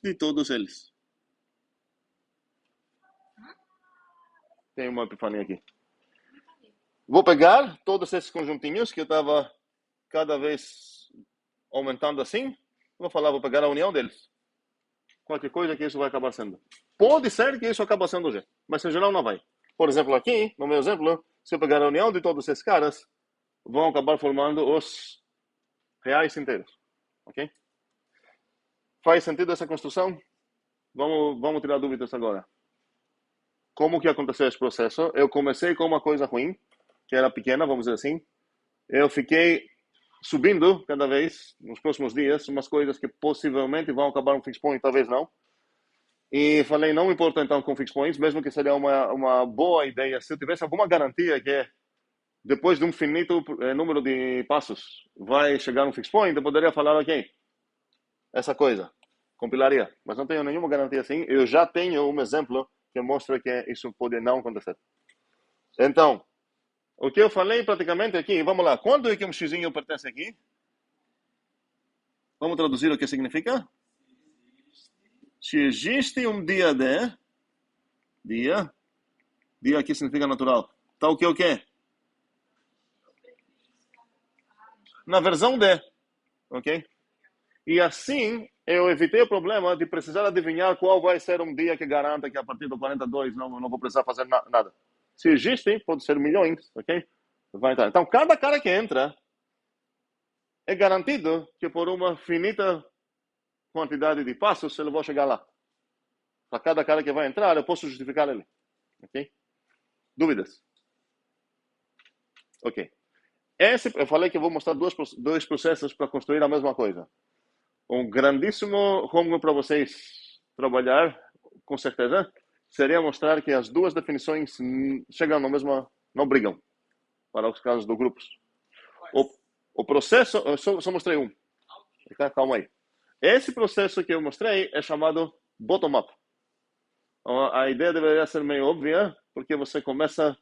de todos eles. Tem uma epifania aqui. Vou pegar todos esses conjuntinhos que eu estava cada vez aumentando assim. Vou falar, vou pegar a união deles. Qualquer coisa que isso vai acabar sendo. Pode ser que isso acabe sendo G, mas em geral não vai. Por exemplo, aqui, no meu exemplo, se eu pegar a união de todos esses caras, vão acabar formando os reais inteiros. Ok? Faz sentido essa construção? Vamos tirar dúvidas agora. Como que aconteceu esse processo? Eu comecei com uma coisa ruim, que era pequena, vamos dizer assim. Eu fiquei subindo cada vez, nos próximos dias, umas coisas que possivelmente vão acabar um fixed point, talvez não. E falei, não importa então com fixed points, mesmo que seria uma boa ideia, se eu tivesse alguma garantia que depois de um finito número de passos vai chegar um fixed point, eu poderia falar, ok, essa coisa, compilaria. Mas não tenho nenhuma garantia assim. Eu já tenho um exemplo que mostra que isso pode não acontecer. Então, o que eu falei praticamente aqui, vamos lá, quando é que um xzinho pertence aqui? Vamos traduzir o que significa? Se existe um dia de... Dia aqui significa natural. Tá o quê? Na versão D. Ok? E assim, eu evitei o problema de precisar adivinhar qual vai ser um dia que garanta que a partir do 42 não vou precisar fazer nada. Se existe, pode ser milhões, ok? Vai entrar. Então, cada cara que entra é garantido que por uma finita quantidade de passos eu vou chegar lá. Para cada cara que vai entrar, eu posso justificar ele. Ok? Dúvidas? Ok. Eu falei que eu vou mostrar dois processos para construir a mesma coisa. Um grandíssimo rumo para vocês trabalhar, com certeza, seria mostrar que as duas definições chegam na mesma, não brigam, para os casos dos grupos. O processo, eu só mostrei um. Calma aí. Esse processo que eu mostrei é chamado bottom-up. A ideia deveria ser meio óbvia, porque você começa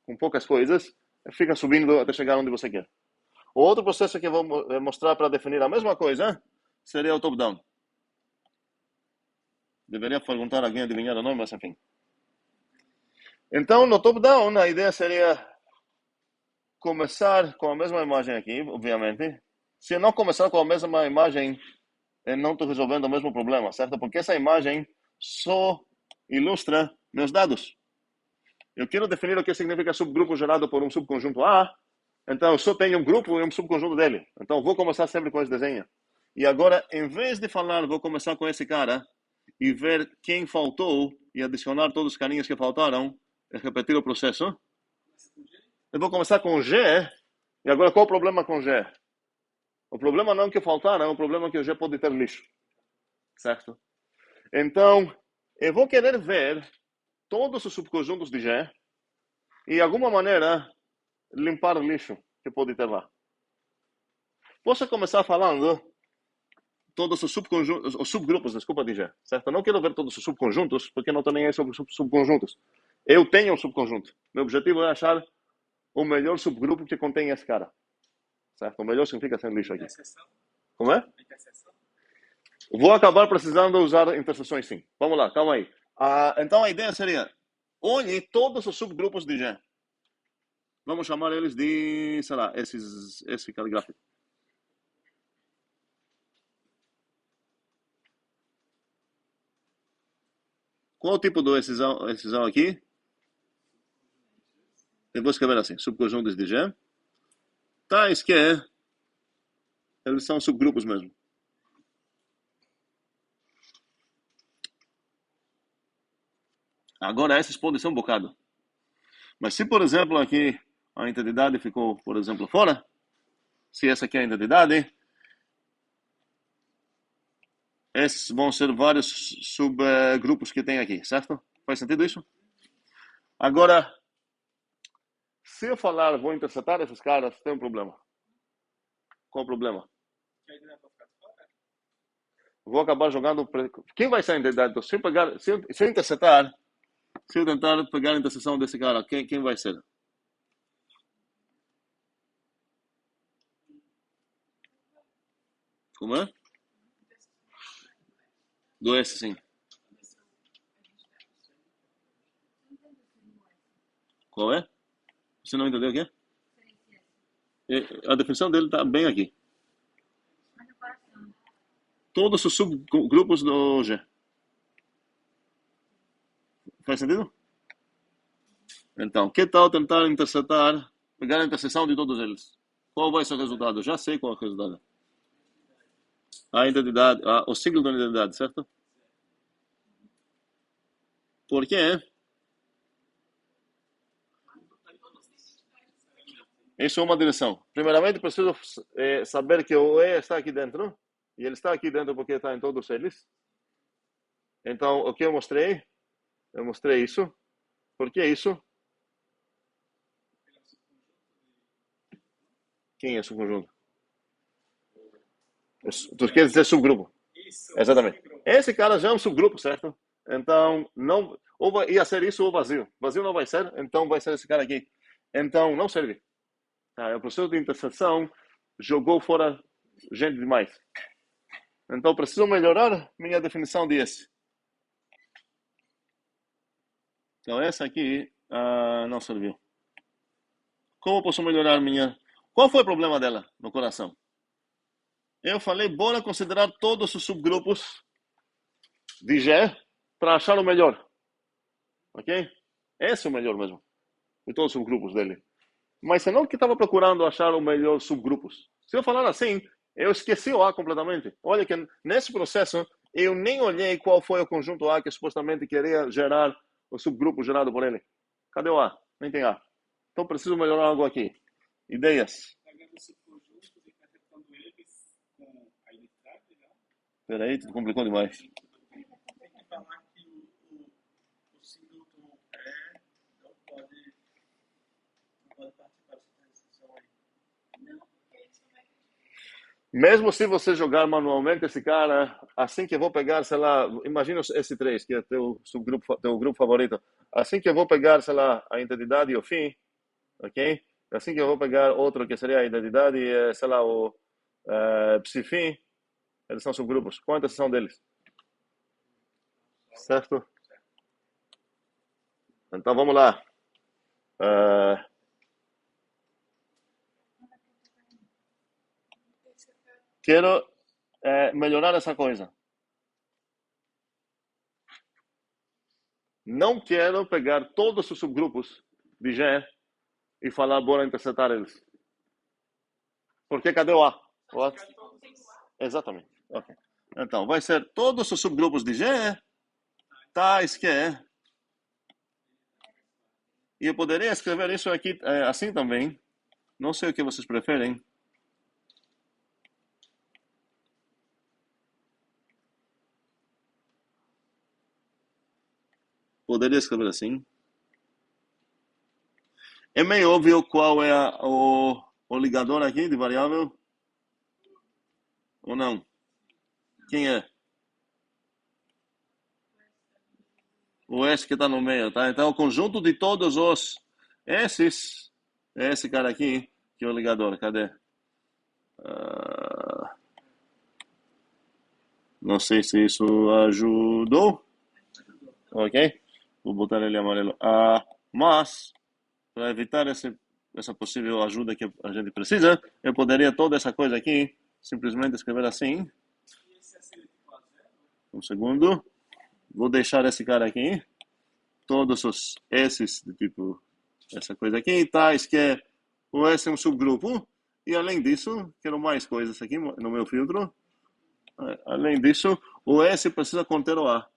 com poucas coisas e fica subindo até chegar onde você quer. O outro processo que eu vou mostrar para definir a mesma coisa seria o top-down. Deveria perguntar a alguém adivinhar o nome, mas enfim. Então, no top-down, a ideia seria começar com a mesma imagem aqui, obviamente. Se eu não começar com a mesma imagem, eu não estou resolvendo o mesmo problema, certo? Porque essa imagem só ilustra meus dados. Eu quero definir o que significa subgrupo gerado por um subconjunto A. Então, eu só tenho um grupo e um subconjunto dele. Então, vou começar sempre com esse desenho. E agora, em vez de falar, vou começar com esse cara e ver quem faltou e adicionar todos os carinhos que faltaram e repetir o processo. Eu vou começar com G. E agora, qual o problema com G? O problema não é que faltaram, é o problema que o G pode ter lixo. Certo? Então, eu vou querer ver todos os subconjuntos de G e, de alguma maneira, limpar o lixo que pode ter lá. Posso começar falando todos os subconjuntos, os subgrupos, desculpa, de G, certo? Eu não quero ver todos os subconjuntos, porque não estou nem aí sobre subconjuntos. Eu tenho um subconjunto. Meu objetivo é achar o melhor subgrupo que contém esse cara. Certo? O melhor significa sem lixo aqui. Como é? Vou acabar precisando usar interseções, sim. Vamos lá, calma aí. Então a ideia seria, olhe todos os subgrupos de G. Vamos chamar eles de, sei lá, esse caligráfico. Qual o tipo do excisão aqui? Eu vou escrever assim, subconjuntos de G, tais que eles são subgrupos mesmo. Agora, esses podem ser um bocado. Mas se, por exemplo, aqui a entidade ficou, por exemplo, fora, se essa aqui é a entidade, esses vão ser vários subgrupos que tem aqui, certo? Faz sentido isso? Agora, se eu falar vou interceptar esses caras, tem um problema. Qual o problema? Vou acabar jogando... Quem vai ser a entidade? Se eu interceptar, se eu tentar pegar a interseção desse cara, quem vai ser? Como é? Do S, sim. Qual é? Você não entendeu o quê? A definição dele está bem aqui. Todos os subgrupos do G. Faz sentido? Então, que tal tentar interceptar, pegar a interseção de todos eles? Qual vai ser o resultado? Já sei qual é o resultado. A identidade, o signo da identidade, certo? Por quê? Isso é uma direção. Primeiramente, preciso saber que o E está aqui dentro. E ele está aqui dentro porque está em todos eles. Então, o que eu mostrei? Eu mostrei isso. Por que isso? Quem é subconjunto? Tu quer dizer subgrupo? Isso. Exatamente. Esse cara já é um subgrupo, certo? Então, não, ia ser isso ou vazio. Vazio não vai ser, então vai ser esse cara aqui. Então, não serve. O processo de interseção jogou fora gente demais. Então, preciso melhorar minha definição de esse. Então, essa aqui não serviu. Como posso melhorar minha... Qual foi o problema dela no coração? Eu falei, bora considerar todos os subgrupos de G para achar o melhor. Ok? Esse é o melhor mesmo. De todos os subgrupos dele. Mas você não que estava procurando achar o melhor subgrupos. Se eu falar assim, eu esqueci o A completamente. Olha que nesse processo, eu nem olhei qual foi o conjunto A que supostamente queria gerar o subgrupo gerado por ele. Cadê o A? Nem tem A. Então preciso melhorar algo aqui. Ideias. Peraí, tudo complicou demais. Tem que falar que o Singleton não pode participar dessa decisão aí. Não, porque isso vai... Mesmo se você jogar manualmente esse cara, assim que eu vou pegar, sei lá, imagina esse 3, que é teu subgrupo, teu grupo favorito. Assim que eu vou pegar, sei lá, a identidade e o fim, ok? Assim que eu vou pegar outro que seria a identidade e, sei lá, o psi-fim, eles são subgrupos. Quantas são deles? Certo? Então vamos lá. Quero melhorar essa coisa. Não quero pegar todos os subgrupos de G e falar, bora interceptar eles. Porque cadê o A? O A? Exatamente. Okay. Então, vai ser todos os subgrupos de G tais que... E eu poderia escrever isso aqui assim também. Não sei o que vocês preferem. Poderia escrever assim. É meio óbvio qual é o ligador aqui de variável? Ou não? Quem é? O S que está no meio, tá? Então, o conjunto de todos os esses é esse cara aqui, que é o ligador. Cadê? Não sei se isso ajudou. Ok? Vou botar ele amarelo. Mas, para evitar essa possível ajuda que a gente precisa, eu poderia toda essa coisa aqui simplesmente escrever assim. Um segundo. Vou deixar esse cara aqui. Todos esses de tipo essa coisa aqui, tais que o S é um subgrupo, e além disso, quero mais coisas aqui no meu filtro. Além disso, o S precisa conter o A.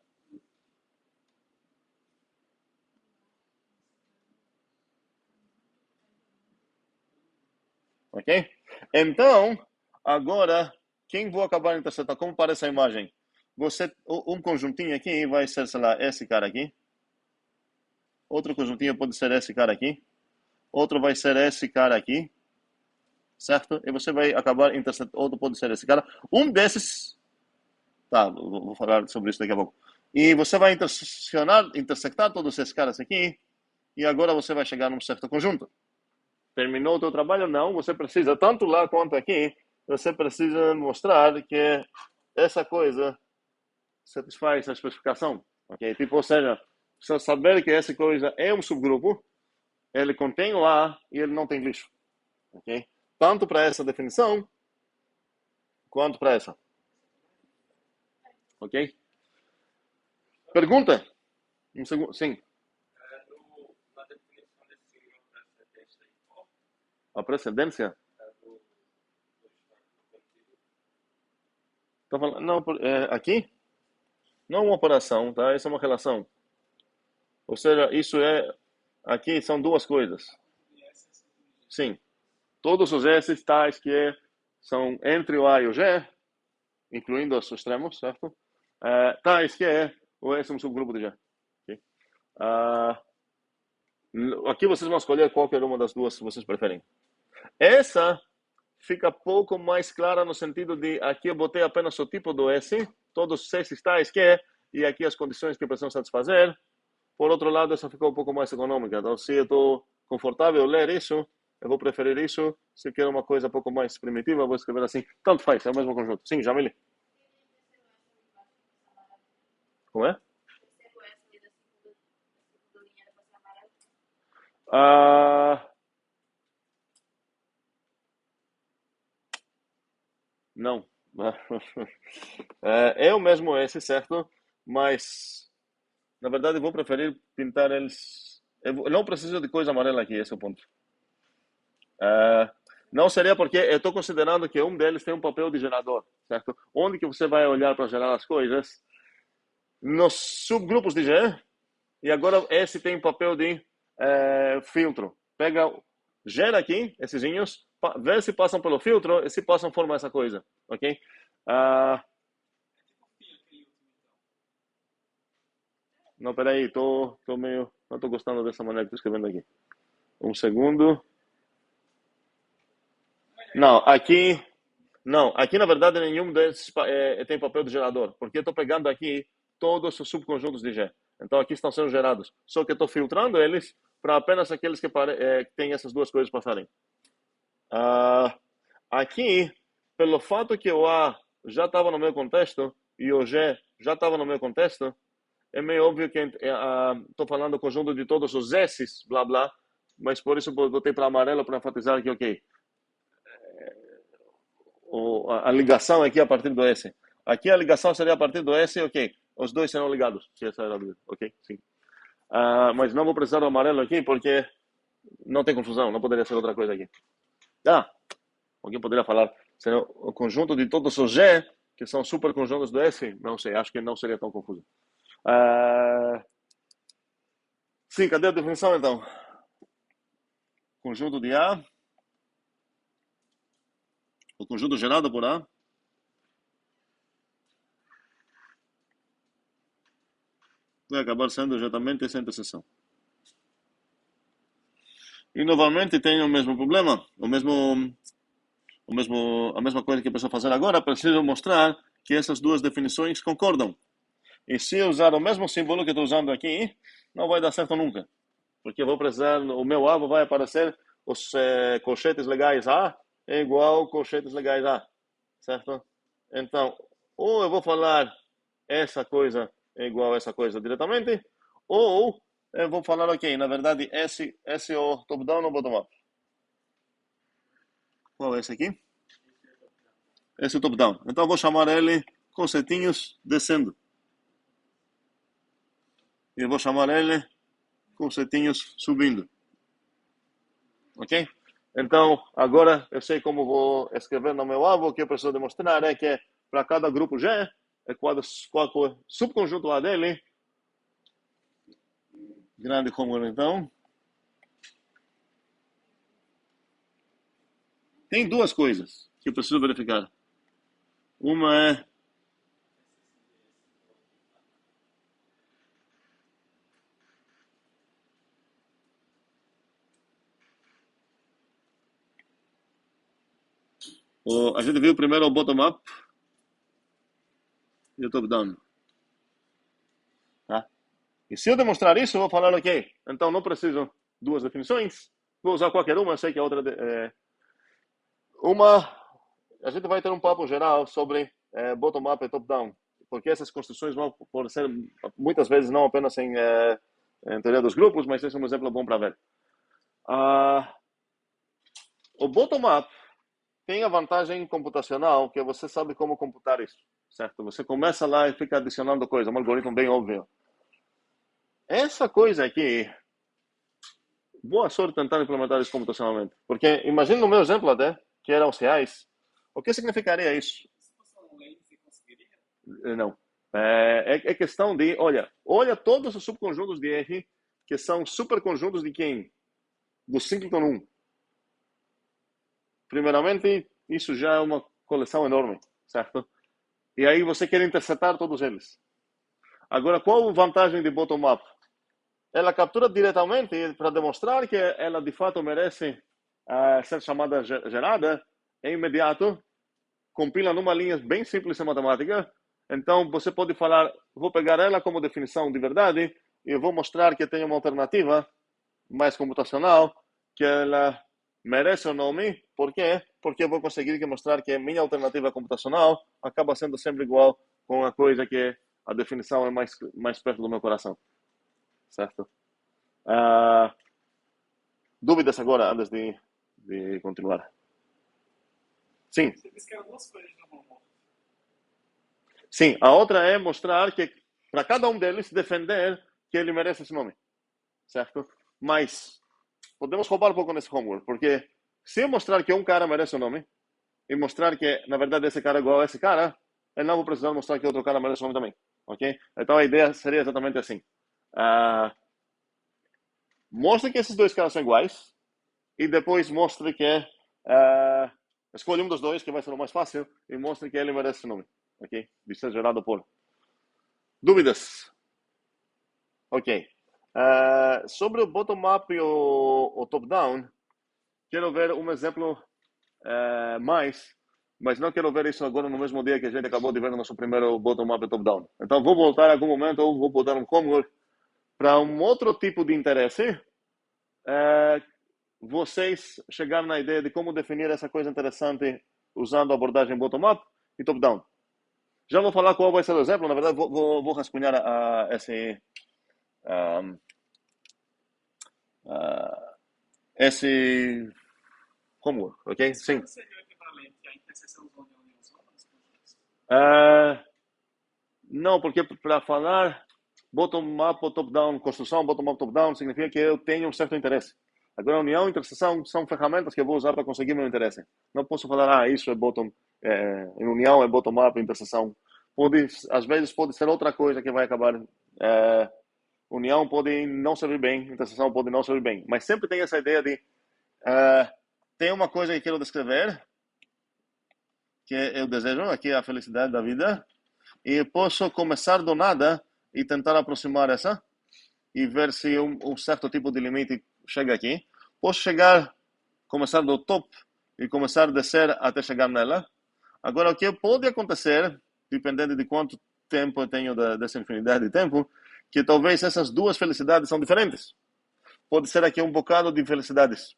Ok? Então, agora, quem vou acabar intersetando? Como parece a imagem? Um conjuntinho aqui vai ser, sei lá, esse cara aqui. Outro conjuntinho pode ser esse cara aqui. Outro vai ser esse cara aqui. Certo? E você vai acabar intersetando. Outro pode ser esse cara. Um desses... Tá, vou falar sobre isso daqui a pouco. E você vai intersectar todos esses caras aqui. E agora você vai chegar num certo conjunto. Terminou o teu trabalho? Não. Você precisa, tanto lá quanto aqui, você precisa mostrar que essa coisa satisfaz a especificação. Ok? Tipo, ou seja, precisa saber que essa coisa é um subgrupo, ele contém o A e ele não tem lixo. Ok? Tanto para essa definição, quanto para essa. Ok? Pergunta? Um segundo. Sim. Na definição desse precedência aí, A precedência? Tô falando, não, aqui? Não é uma operação, tá? Isso é uma relação. Ou seja, isso é... Aqui são duas coisas. Sim. Todos os S tais que são entre o A e o G, incluindo os extremos, certo? Tais que o S é um subgrupo de G. Okay? Aqui vocês vão escolher qualquer uma das duas que vocês preferem. Essa fica pouco mais clara no sentido de aqui eu botei apenas o tipo do S, todos os S tais que, e aqui as condições que precisam satisfazer. Por outro lado, essa ficou um pouco mais econômica. Então, se eu estou confortável ler isso, eu vou preferir isso. Se eu quero uma coisa um pouco mais primitiva, eu vou escrever assim. Tanto faz, é o mesmo conjunto. Sim, Jamile. Como é? Não. É o mesmo S, certo? Mas, na verdade, eu vou preferir pintar eles... Eu não preciso de coisa amarela aqui, esse é o ponto. Não seria porque eu estou considerando que um deles tem um papel de gerador, certo? Onde que você vai olhar para gerar as coisas? Nos subgrupos de G, e agora esse tem papel de filtro. Pega, gera aqui, essesinhos, vê se passam pelo filtro e se passam formam essa coisa, ok? Não, peraí, tô meio, não estou gostando dessa maneira que estou escrevendo aqui. Um segundo. Não, aqui na verdade nenhum desses tem papel de gerador, porque eu estou pegando aqui todos os subconjuntos de G. Então aqui estão sendo gerados. Só que eu estou filtrando eles para apenas aqueles que têm essas duas coisas passarem. Aqui, pelo fato que o A já estava no meu contexto e o G já estava no meu contexto, é meio óbvio que estou falando do conjunto de todos os S's, blá blá, mas por isso eu botei para amarelo para enfatizar que, ok, a ligação aqui a partir do S. Aqui a ligação seria a partir do S, ok. Os dois serão ligados, se essa era a dúvida, ok? Sim. Mas não vou precisar do amarelo aqui porque não tem confusão, não poderia ser outra coisa aqui. Alguém poderia falar, será o conjunto de todos os G, que são superconjuntos do S? Não sei, acho que não seria tão confuso. Sim, cadê a definição então? Conjunto de A. O conjunto gerado por A. Vai acabar sendo exatamente essa interseção. E novamente tem o mesmo problema, a mesma coisa que eu preciso fazer agora, preciso mostrar que essas duas definições concordam. E se eu usar o mesmo símbolo que estou usando aqui, não vai dar certo nunca. Porque eu vou precisar, o meu A vai aparecer os colchetes legais A é igual colchetes legais A, certo? Então, ou eu vou falar essa coisa é igual a essa coisa diretamente, ou eu vou falar, ok, na verdade, esse é o top-down ou bottom-up? Qual é esse aqui? Esse é o top-down. Então, eu vou chamar ele com setinhos descendo. E eu vou chamar ele com setinhos subindo. Ok? Então, agora eu sei como vou escrever no meu alvo. O que eu preciso demonstrar é que para cada grupo G, é qual o subconjunto A dele, grande como então, tem duas coisas que eu preciso verificar. Uma é a gente viu primeiro o bottom-up e o top-down. Tá? E se eu demonstrar isso, eu vou falar, ok, então não preciso duas definições, vou usar qualquer uma, eu sei que a outra a gente vai ter um papo geral sobre bottom-up e top-down, porque essas construções vão por ser muitas vezes não apenas em teoria dos grupos, mas esse é um exemplo bom para ver. O bottom-up tem a vantagem computacional que você sabe como computar isso, certo? Você começa lá e fica adicionando coisa, um algoritmo bem óbvio. Essa coisa aqui, boa sorte tentando implementar isso computacionalmente, porque imagina no meu exemplo até, que eram os reais, o que significaria isso? Não. É questão de, olha todos os subconjuntos de R que são superconjuntos de quem? Do Singleton 1. Primeiramente, isso já é uma coleção enorme, certo? E aí você quer interceptar todos eles. Agora, qual a vantagem de bottom-up? Ela captura diretamente para demonstrar que ela de fato merece ser chamada gerada, é imediato, compila numa linha bem simples em matemática. Então, você pode falar, vou pegar ela como definição de verdade e eu vou mostrar que tem uma alternativa mais computacional, que ela merece o nome. Por quê? Porque eu vou conseguir mostrar que a minha alternativa computacional acaba sendo sempre igual com a coisa que a definição é mais perto do meu coração. Certo? Dúvidas agora, antes de continuar? Sim. Você disse que eram duas coisas no homework. Sim, a outra é mostrar que para cada um deles defender que ele merece esse nome. Certo? Mas podemos roubar um pouco nesse homework, porque se eu mostrar que um cara merece o nome e mostrar que, na verdade, esse cara é igual a esse cara, eu não vou precisar mostrar que outro cara merece o nome também. Ok? Então a ideia seria exatamente assim. Mostre que esses dois caras são iguais e depois mostre que escolhe um dos dois, que vai ser o mais fácil, e mostre que ele merece esse nome. Ok? De ser gerado por. Dúvidas? Ok. Sobre o bottom-up e o top-down, quero ver um exemplo mas não quero ver isso agora no mesmo dia que a gente acabou de ver no nosso primeiro bottom-up e top-down. Então, vou voltar a algum momento ou vou botar um homework para um outro tipo de interesse. Vocês chegaram na ideia de como definir essa coisa interessante usando a abordagem bottom-up e top-down. Já vou falar qual vai ser o exemplo. Na verdade, vou rascunhar esse homework, ok? Sim. Qual seria o equivalente à interseção zona e união zona? Não, porque para falar bottom-up ou top-down, construção bottom-up, top-down, significa que eu tenho um certo interesse. Agora, união e interseção são ferramentas que eu vou usar para conseguir meu interesse. Não posso falar, isso é bottom, em união é bottom-up, interseção. Às vezes pode ser outra coisa que vai acabar. União pode não servir bem, interseção pode não servir bem. Mas sempre tem essa ideia de tem uma coisa que quero descrever, que eu desejo, aqui é a felicidade da vida, e posso começar do nada e tentar aproximar essa e ver se um certo tipo de limite chega aqui. Posso começar do top e começar a descer até chegar nela. Agora, o que pode acontecer, dependendo de quanto tempo eu tenho dessa infinidade de tempo, que talvez essas duas felicidades são diferentes. Pode ser aqui um bocado de felicidades,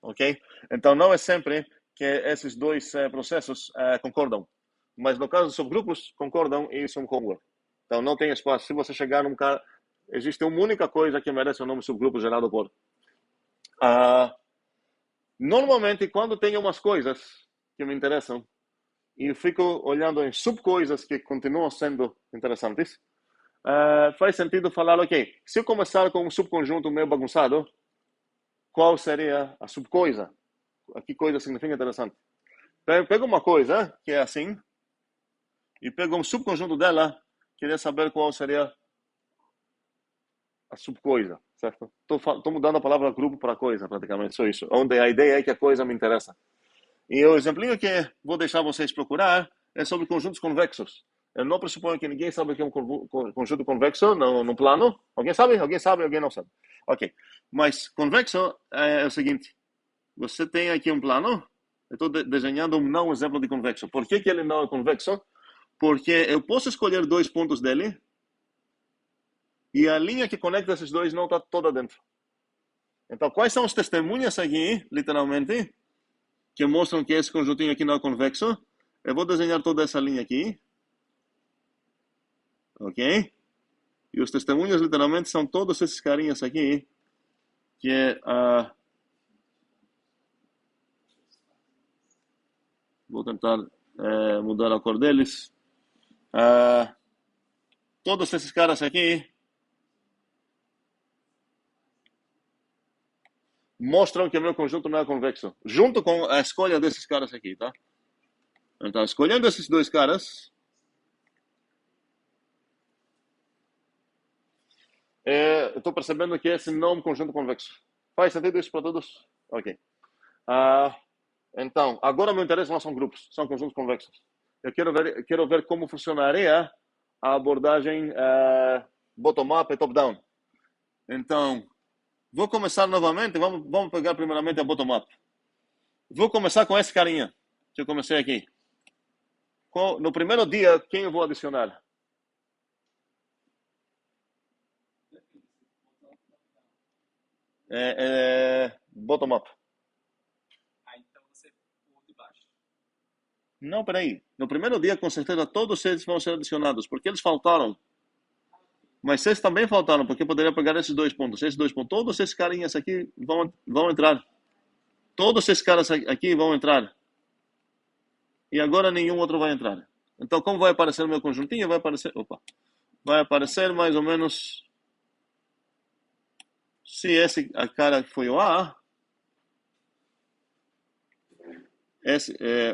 ok? Então, não é sempre que esses dois processos concordam. Mas no caso dos subgrupos, concordam e isso é um homework. Então, não tem espaço. Se você chegar num cara... Existe uma única coisa que merece o nome subgrupo gerado por. Normalmente, quando tem umas coisas que me interessam, e eu fico olhando em subcoisas que continuam sendo interessantes, faz sentido falar, ok, se eu começar com um subconjunto meio bagunçado, qual seria a subcoisa. Que coisa significa interessante. Pega uma coisa que é assim, e pega um subconjunto dela, queria saber qual seria a subcoisa, certo? Tô mudando a palavra grupo para coisa, praticamente, só isso. Onde a ideia é que a coisa me interessa. E o exemplinho que vou deixar vocês procurar é sobre conjuntos convexos. Eu não pressuponho que ninguém sabe o que é um conjunto convexo no plano. Alguém sabe? Alguém sabe? Alguém não sabe? Ok. Mas convexo é o seguinte. Você tem aqui um plano. Eu estou desenhando um não exemplo de convexo. Por que ele não é convexo? Porque eu posso escolher 2 pontos dele e a linha que conecta esses dois não está toda dentro. Então, quais são as testemunhas aqui, literalmente, que mostram que esse conjuntinho aqui não é convexo? Eu vou desenhar toda essa linha aqui. Ok? E os testemunhas, literalmente, são todos esses carinhas aqui, que é vou tentar mudar a cor deles. Todos esses caras aqui mostram que o meu conjunto não é convexo, junto com a escolha desses caras aqui, tá? Então, escolhendo esses 2 caras, eu estou percebendo que esse não é um conjunto convexo. Faz sentido isso para todos? Ok. Então, agora meu interesse não são grupos, são conjuntos convexos. Eu quero ver como funcionaria a abordagem bottom-up e top-down. Então, vou começar novamente, vamos pegar primeiramente a bottom-up. Vou começar com esse carinha, que eu comecei aqui. No primeiro dia, quem eu vou adicionar? Bottom-up. Então você pula de baixo. Não, peraí. No primeiro dia, com certeza, todos eles vão ser adicionados, porque eles faltaram. Mas esses também faltaram, porque eu poderia pegar esses 2 pontos. Esses 2 pontos, todos esses carinhas aqui vão entrar. Todos esses caras aqui vão entrar. E agora nenhum outro vai entrar. Então, como vai aparecer o meu conjuntinho? Vai aparecer mais ou menos... Se esse cara foi o A,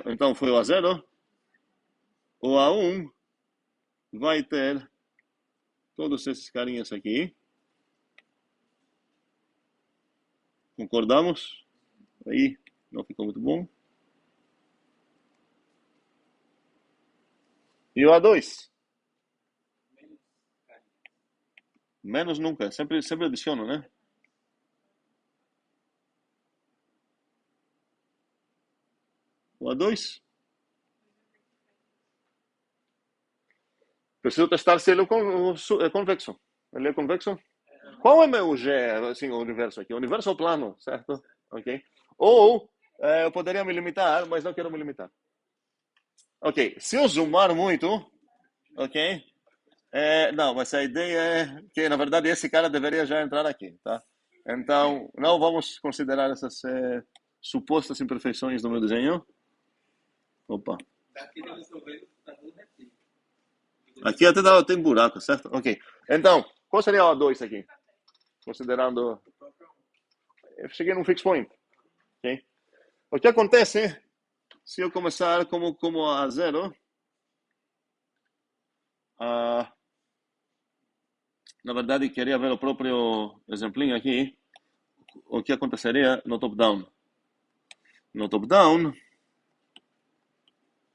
então foi o A0, o A1 vai ter todos esses carinhas aqui. Concordamos? Aí, não ficou muito bom. E o A2? Menos nunca. Sempre adiciono, né? O A2? Preciso testar se ele é convexo. Ele é convexo? Qual é meu G, assim, o universo aqui? O universo é o plano, certo? Ok. Ou eu poderia me limitar, mas não quero me limitar. Ok. Se eu zoomar muito, ok? Não, mas a ideia é que, na verdade, esse cara deveria já entrar aqui, tá? Então, não vamos considerar essas supostas imperfeições do meu desenho. Opa. Aqui até tem buraco, certo? Ok. Então, qual seria o A2 aqui? Considerando... Eu cheguei num fixed point. Ok? O que acontece se eu começar como A0? Na verdade, queria ver o próprio exemplinho aqui. O que aconteceria no top-down? No top-down...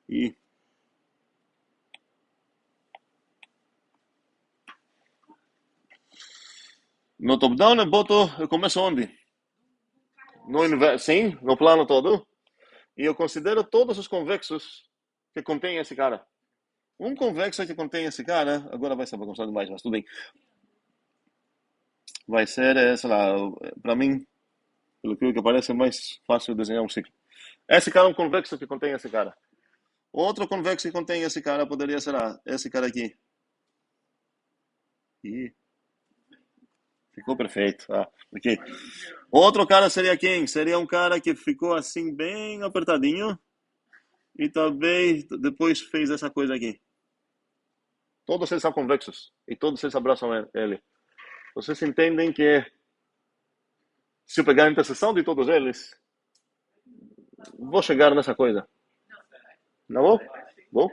E... No top-down eu começo onde? No universo, sim, no plano todo. E eu considero todos os convexos que contém esse cara. Um convexo que contém esse cara, agora vai ser bagunçado demais, mas tudo bem. Vai ser, sei lá, para mim, pelo que parece, é mais fácil desenhar um ciclo. Esse cara é um convexo que contém esse cara. Outro convexo que contém esse cara poderia ser esse cara aqui. E ficou perfeito. Ok. Outro cara seria quem? Seria um cara que ficou assim bem apertadinho e talvez depois fez essa coisa aqui. Todos eles são convexos e todos eles abraçam ele. Vocês entendem que Se eu pegar a interseção de todos eles, vou chegar nessa coisa. Não vou? Vou?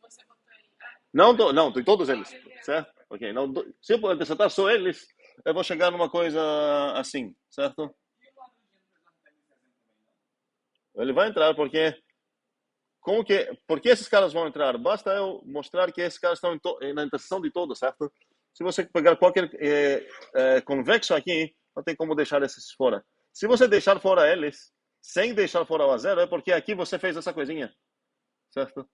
Você botou aí. Não, tem todos eles, certo? Ok, não, se eu intersetar só eles, eu vou chegar numa coisa assim, certo? Ele vai entrar porque por que esses caras vão entrar? Basta eu mostrar que esses caras estão na interseção de todos, certo? Se você pegar qualquer convexo aqui, não tem como deixar esses fora. Se você deixar fora eles, sem deixar fora o A0, é porque aqui você fez essa coisinha, certo?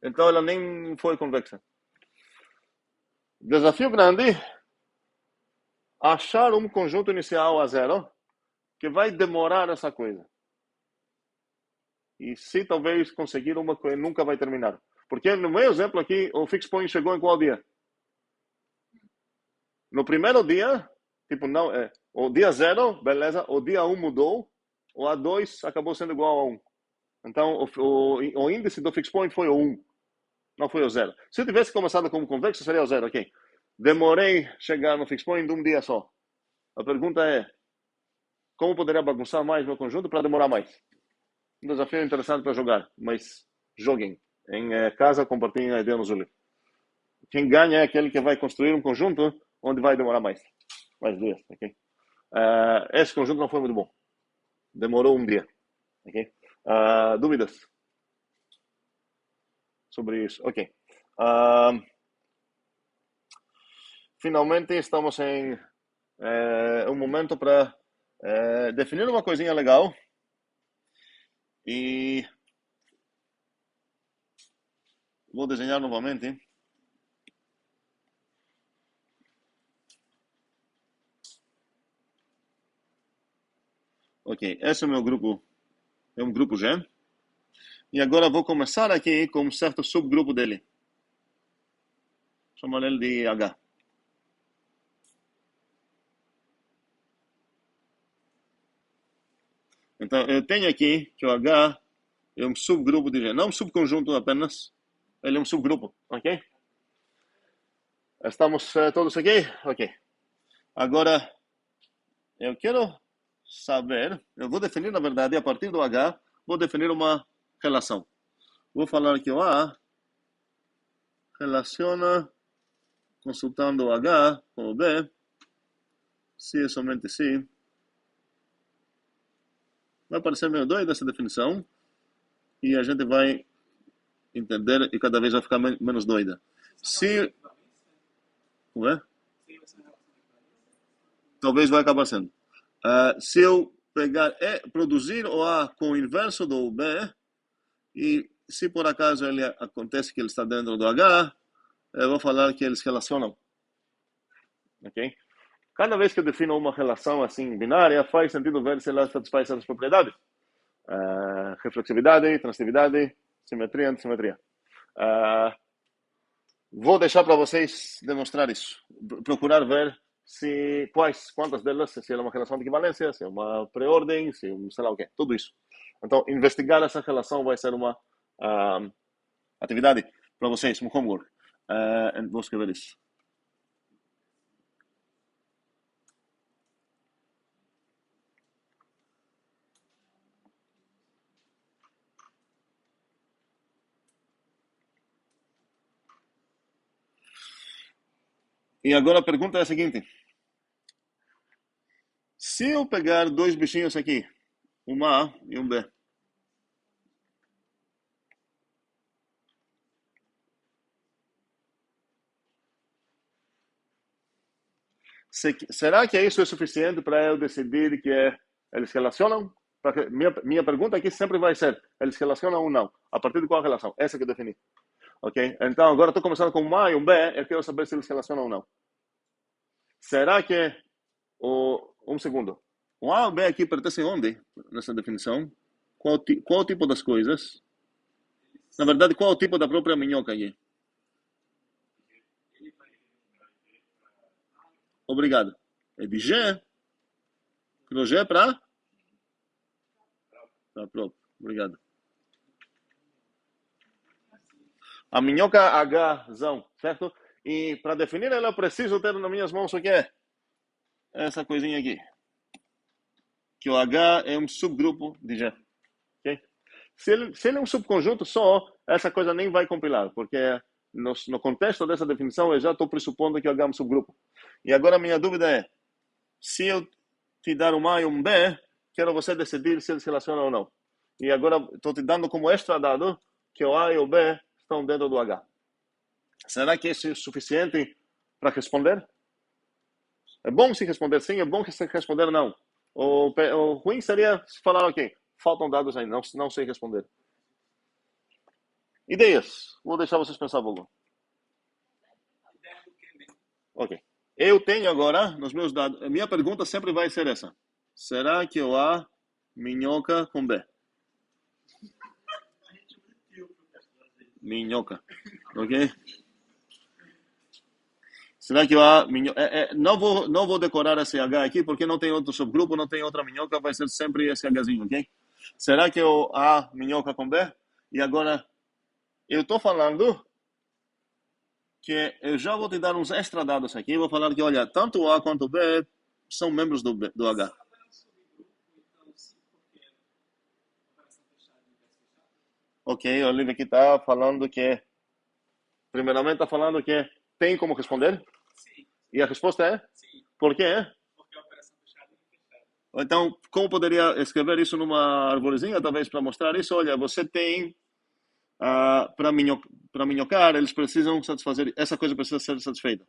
Então ela nem foi convexa. Desafio grande, achar um conjunto inicial A0 que vai demorar essa coisa. E se talvez conseguir uma coisa, nunca vai terminar. Porque no meu exemplo aqui, o fixed point chegou em qual dia? No primeiro dia, tipo, não, o dia 0, beleza, o dia 1 mudou, o A2 acabou sendo igual a 1. Então, o índice do fixed point foi o 1, não foi o 0. Se eu tivesse começado como convexo, seria o 0, ok. Demorei chegar no fixed point de um dia só. A pergunta é, como poderia bagunçar mais meu conjunto para demorar mais? Um desafio interessante para jogar, mas joguem. Em casa, compartilhem a ideia no Zulio. Quem ganha é aquele que vai construir um conjunto onde vai demorar mais dias, ok? Esse conjunto não foi muito bom. Demorou um dia, ok? Dúvidas sobre isso? Ok. Finalmente estamos em um momento para definir uma coisinha legal e vou desenhar novamente. Ok, esse é o meu grupo, é um grupo G. E agora vou começar aqui com um certo subgrupo dele. Chamar ele de H. Então, eu tenho aqui que o H é um subgrupo de G. Não um subconjunto apenas. Ele é um subgrupo, ok? Estamos todos aqui? Ok. Agora, eu quero saber, eu vou definir, na verdade, a partir do H, vou definir uma relação. Vou falar que o A relaciona, consultando o H com o B, se e somente se. Vai parecer meio doida essa definição, e a gente vai entender e cada vez vai ficar menos doida. Se... Ué? Talvez vai acabar sendo. Se eu pegar produzir o A com o inverso do B, e se por acaso ele acontece que ele está dentro do H, eu vou falar que eles relacionam. Ok? Cada vez que eu defino uma relação assim binária, faz sentido ver se ela satisfaz essas propriedades. Reflexividade, transitividade, simetria, antissimetria. Vou deixar para vocês demonstrar isso. Procurar ver quantas delas, se é uma relação de equivalência, se é uma pré-ordem, se sei lá o quê, tudo isso. Então, investigar essa relação vai ser uma atividade para vocês, um homework. Vou escrever isso. E agora a pergunta é a seguinte. Se eu pegar dois bichinhos aqui, um A e um B, será que isso é suficiente para eu decidir que eles relacionam? Minha pergunta aqui sempre vai ser, eles relacionam ou não? A partir de qual relação? Essa que eu defini. Ok? Então, agora estou começando com um A e um B, eu quero saber se eles relacionam ou não. Será que um segundo. O A e o B aqui pertencem onde? Nessa definição? Qual o tipo das coisas? Na verdade, qual o tipo da própria minhoca aqui? Obrigado. É de G. Pro G para próprio. Obrigado. A minhoca H-zão, certo? E para definir ela, eu preciso ter nas minhas mãos o que é? Essa coisinha aqui. que o H é um subgrupo de G. Okay? Se ele é um subconjunto só, essa coisa nem vai compilar, porque no contexto dessa definição eu já estou pressupondo que o H é um subgrupo. E agora a minha dúvida é, se eu te dar um A e um B, quero você decidir se eles se relacionam ou não. E agora estou te dando como extra dado que o A e o B estão dentro do H. Será que isso é suficiente para responder? É bom se responder sim, é bom se responder não. O ruim seria falar, ok, faltam dados aí, não sei responder. Ideias. Vou deixar vocês pensar um pouco. Ok. Eu tenho agora, nos meus dados, a minha pergunta sempre vai ser essa. Será que o A minhoca com B? Minhoca. Ok? Será que o A minhoca... não vou decorar esse H aqui, porque não tem outro subgrupo, não tem outra minhoca, vai ser sempre esse Hzinho, ok? Será que o A minhoca com B? E agora, eu estou falando que eu já vou te dar uns extra dados aqui. Eu vou falar que, olha, tanto o A quanto o B são membros do H. Ok, o Olivia aqui está falando que, primeiramente está falando que tem como responder? Sim. E a resposta é? Sim. Por quê? Porque a operação fechada não fechada. Então, como poderia escrever isso numa arvorezinha, talvez, para mostrar isso? Olha, você tem, para minhocar, eles precisam satisfazer, essa coisa precisa ser satisfeita.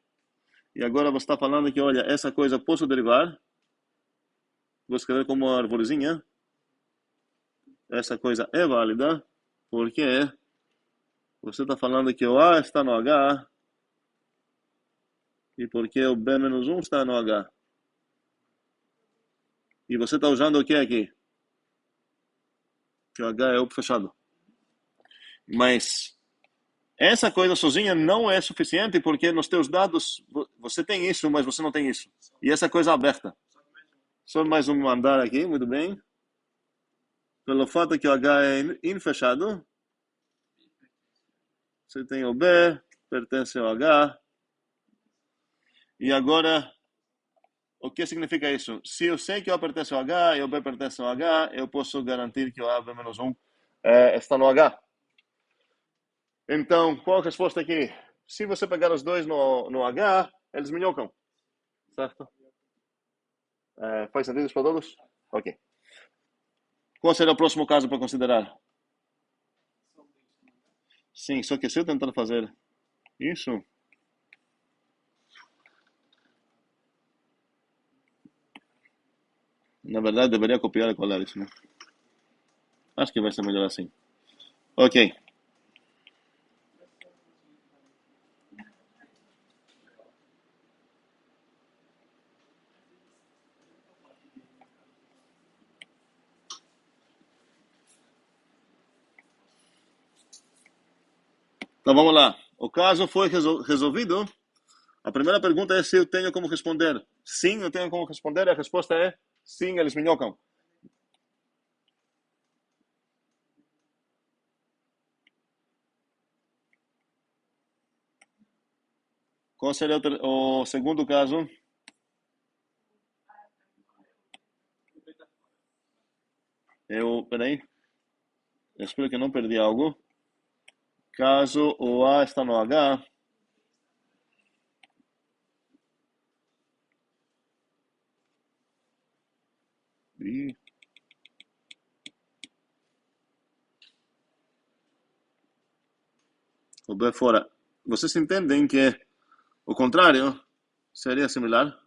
E agora você está falando que, olha, essa coisa posso derivar. Vou escrever como uma arvorezinha. Essa coisa é válida, porque você está falando que o A está no H, e porque o B-1 está no H. E você está usando o que aqui? Que o H é o fechado. Mas essa coisa sozinha não é suficiente, porque nos teus dados você tem isso, mas você não tem isso. E essa coisa aberta. Só mais um andar aqui, muito bem. Pelo fato que o H é infechado, você tem o B, pertence ao H. E agora, o que significa isso? Se eu sei que o A pertence ao H e o B pertence ao H, eu posso garantir que o A B-1 está no H. Então, qual a resposta aqui? Se você pegar os dois no H, eles minhocam. Certo? Faz sentido isso para todos? Ok. Qual será o próximo caso para considerar? Sim, só que se eu tentar fazer isso... Na verdade, deveria copiar e colar isso, né? Acho que vai ser melhor assim. Ok. Então vamos lá. O caso foi resolvido. A primeira pergunta é se eu tenho como responder. Sim, eu tenho como responder. A resposta é sim, eles minhocam. Qual seria o segundo caso? Peraí. Eu espero que não perdi algo. Caso o A está no H. E o B fora. Vocês entendem que o contrário seria similar?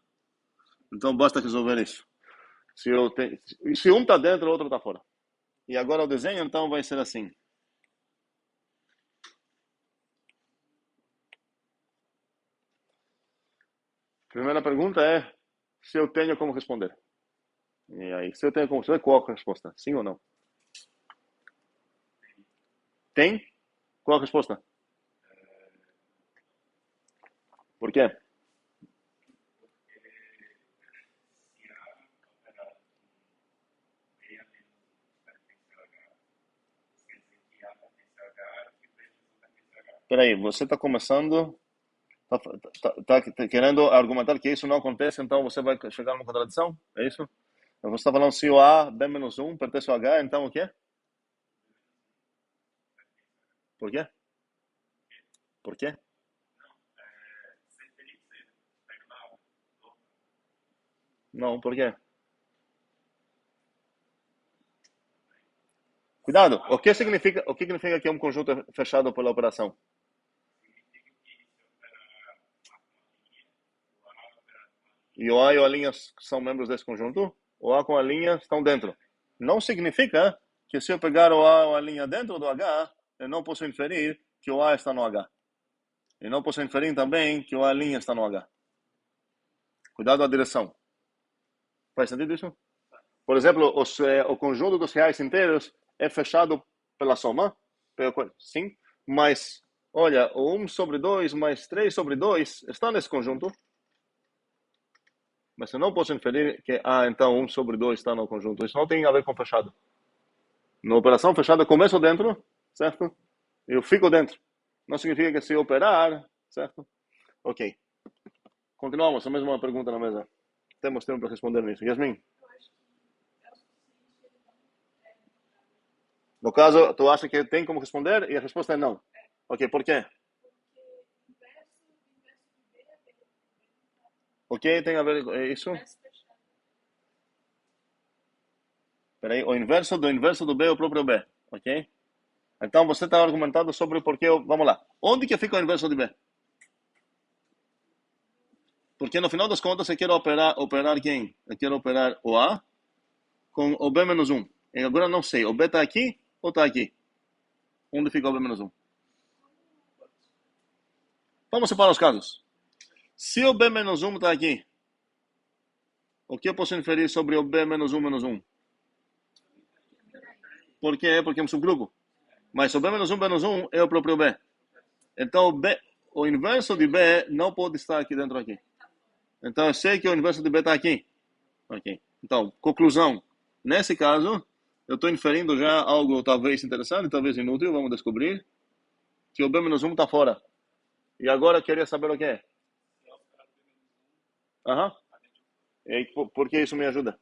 Então basta resolver isso. Se um está dentro, o outro está fora. E agora o desenho então vai ser assim. Primeira pergunta é se eu tenho como responder. E aí, se eu tenho como responder, qual a resposta? Sim ou não? Tem? Qual a resposta? Por quê? Peraí, você está começando... Tá querendo argumentar que isso não acontece, então você vai chegar numa contradição? É isso? Você está falando se o A, B menos 1, pertence ao H, então o quê? Por quê? Por quê? Não, por quê? Cuidado, o que significa que é um conjunto fechado pela operação? E o A e a linha são membros desse conjunto? O A com a linha estão dentro. Não significa que se eu pegar o A ou a linha dentro do H, eu não posso inferir que o A está no H. E não posso inferir também que o A linha está no H. Cuidado a direção. Faz sentido isso? Por exemplo, o conjunto dos reais inteiros é fechado pela soma? Sim. Mas, olha, o 1 sobre 2 mais 3 sobre 2 está nesse conjunto. Mas eu não posso inferir que, então 1 sobre 2 está no conjunto. Isso não tem a ver com fechado. Na operação fechada, eu começo dentro, certo? Eu fico dentro. Não significa que se eu operar, certo? Ok. Continuamos. A mesma pergunta na mesa. Temos tempo para responder nisso. Yasmin? Eu acho que é o suficiente ele não é No caso, tu acha que tem como responder e a resposta é não. Ok, por quê? porque inverso de B é B. O que tem a ver com isso? Inverso fechado. Peraí, o inverso do B é o próprio B, ok? Então você está argumentando sobre por que... Vamos lá. Onde que fica o inverso de B? Porque no final das contas eu quero operar quem? Eu quero operar o A com o B menos 1. E agora não sei, o B está aqui ou está aqui? Onde fica o B menos 1? Vamos separar os casos. Se o B menos 1 está aqui, o que eu posso inferir sobre o B menos 1 menos 1? Por quê? Porque é um subgrupo. Mas o B menos 1 é o próprio B. Então o inverso de B não pode estar aqui dentro aqui. Então eu sei que o inverso de B está aqui. Ok. Então, conclusão. Nesse caso, eu estou inferindo já algo talvez interessante, talvez inútil, vamos descobrir, que o B menos 1 está fora. E agora eu queria saber o que é. Aham. E por que isso me ajuda?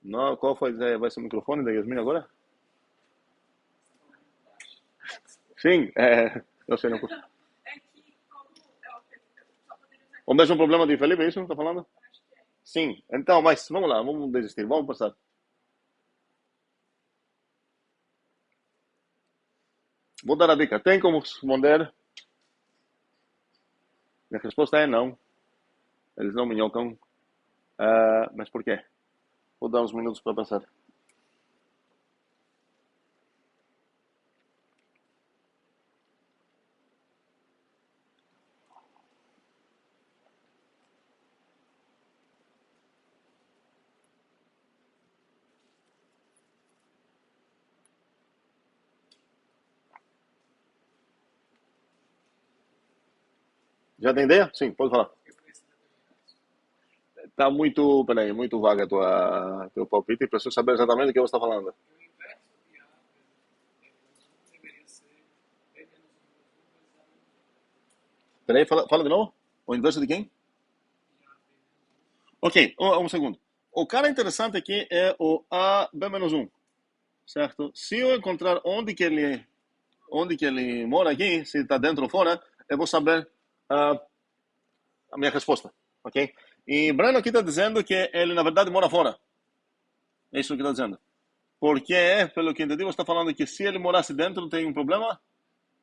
Não, qual foi? Vai ser o microfone da Yasmin agora? Sim, eu sei não. É que, como é o que só poderia usar O mesmo problema de Felipe, é isso que está falando? acho que é. Sim, então, mas vamos lá, vamos desistir, vamos passar. Vou dar a dica. Tem como responder? Minha resposta é não. Eles não minhocam. Mas por quê? Vou dar uns minutos para pensar. Já tem ideia? Sim, pode falar. Tá muito, peraí, muito vaga teu palpite e preciso saber exatamente o que você está falando. Peraí, fala de novo. O inverso de quem? Ok, um segundo. O cara interessante aqui é o A B menos 1, certo? Se eu encontrar onde que ele mora aqui, se está dentro ou fora, eu vou saber ah, a minha resposta, ok? E Breno aqui está dizendo que ele, na verdade, mora fora. É isso que está dizendo. Porque, pelo que entendi, você está falando que se ele morasse dentro, tem um problema?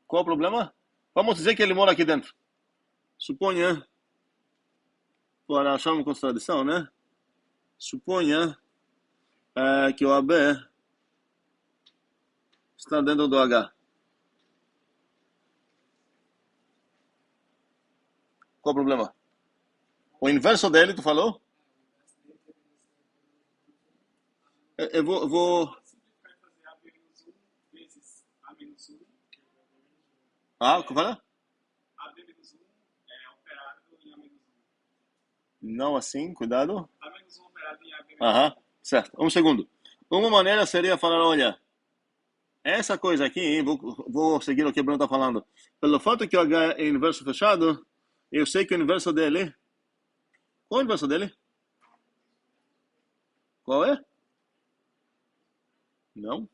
Qual o problema? Vamos dizer que ele mora aqui dentro. Suponha, para achar uma contradição, né? Suponha que o AB está dentro do H. Qual o problema? O inverso dele, tu falou? Eu vou... Vai fazer A menos 1 vezes A menos 1, que é o menos 1. Ah, o que fala? A menos 1 é operado em A menos 1. Não assim, cuidado. A menos 1 operado em A menos 1. Aham, certo. Um segundo. Uma maneira seria falar, olha, essa coisa aqui, vou seguir o que o Bruno está falando. Pelo fato que o H é inverso fechado, eu sei que o inverso dele... Qual é o inverso dele? Qual é? Não.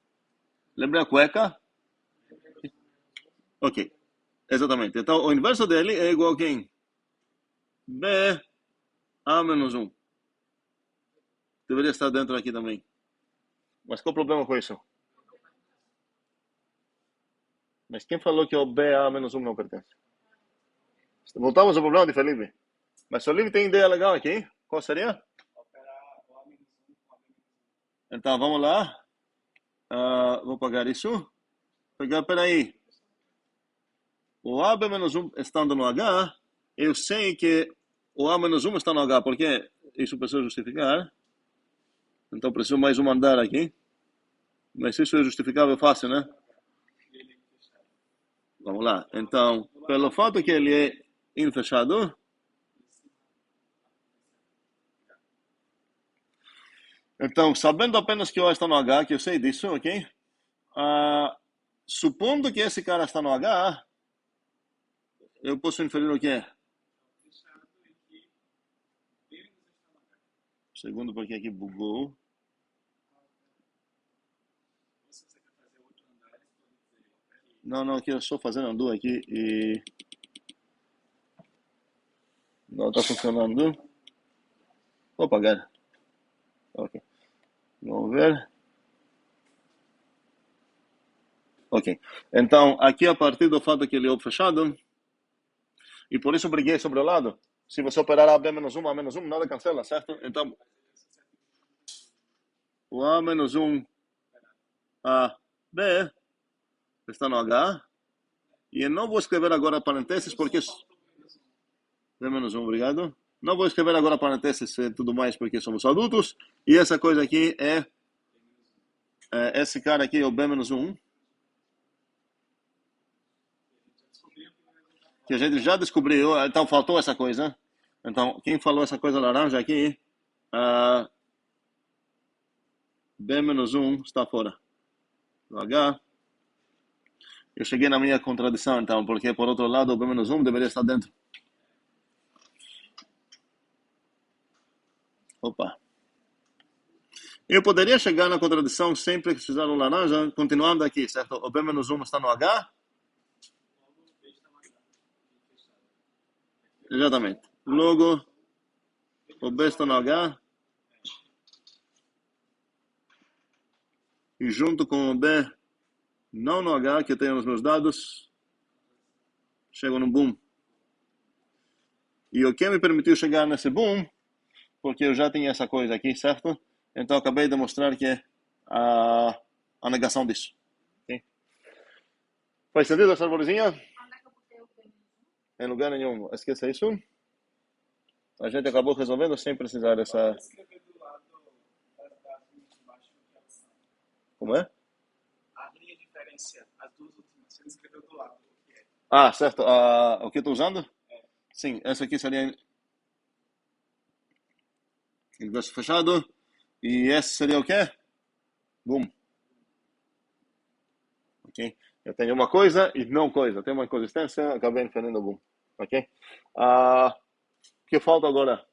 Lembra a cueca? Ok. Exatamente. Então, o inverso dele é igual a quem? B A menos 1. Deveria estar dentro aqui também. Mas qual o problema com isso? Mas quem falou que o BA menos 1 não pertence? Voltamos ao problema de Felipe. Mas o Felipe tem ideia legal aqui. Qual seria? Então, vamos lá. Vou pagar isso. Peraí. O AB menos 1 estando no H, eu sei que o A menos 1 está no H, porque isso precisa justificar. Então, preciso mais um andar aqui. Mas isso é justificável fácil, né? Vamos lá. Então, pelo fato que ele é infechado, então, sabendo apenas que o A está no H, que eu sei disso, ok? Supondo que esse cara está no H, eu posso inferir o quê? Segundo, porque aqui bugou. Não, aqui eu estou fazendo andu aqui e não está funcionando. Vou apagar. Ok. Vamos ver. Ok. Então, aqui a partir do fato que ele é fechado, e por isso briguei sobre o lado. Se você operar A, B menos 1, A menos 1, nada cancela, certo? Então, o A menos 1, A, B, está no H. E eu não vou escrever agora parênteses, porque... B menos 1, obrigado. Não vou escrever agora parênteses e tudo mais, porque somos adultos. E essa coisa aqui esse cara aqui é o B menos 1. Que a gente já descobriu, então faltou essa coisa. Então, quem falou essa coisa laranja aqui, B menos 1 está fora do H. Eu cheguei na minha contradição, então, porque por outro lado o B menos 1 deveria estar dentro. Opa. Eu poderia chegar na contradição sempre que precisar um laranja, continuando aqui, certo? O B menos 1 está no H. Exatamente. Logo, o B está no H. E junto com o B não no H, que eu tenho nos meus dados, chego no boom. E o que me permitiu chegar nesse boom, porque eu já tinha essa coisa aqui, certo? Então acabei de mostrar que é a negação disso. Okay? Faz sentido essa arvorezinha? Em lugar nenhum. Esqueça isso. A gente acabou resolvendo sem precisar dessa... Como é? A linha diferencia as duas últimas. Você escreveu do lado. O que é? Certo. O que eu estou usando? Sim, essa aqui seria inverso fechado. E esse seria o quê? Boom. Ok? Eu tenho uma coisa e não coisa. Tenho uma inconsistência, acabei inferindo o boom. Ok? O que falta agora?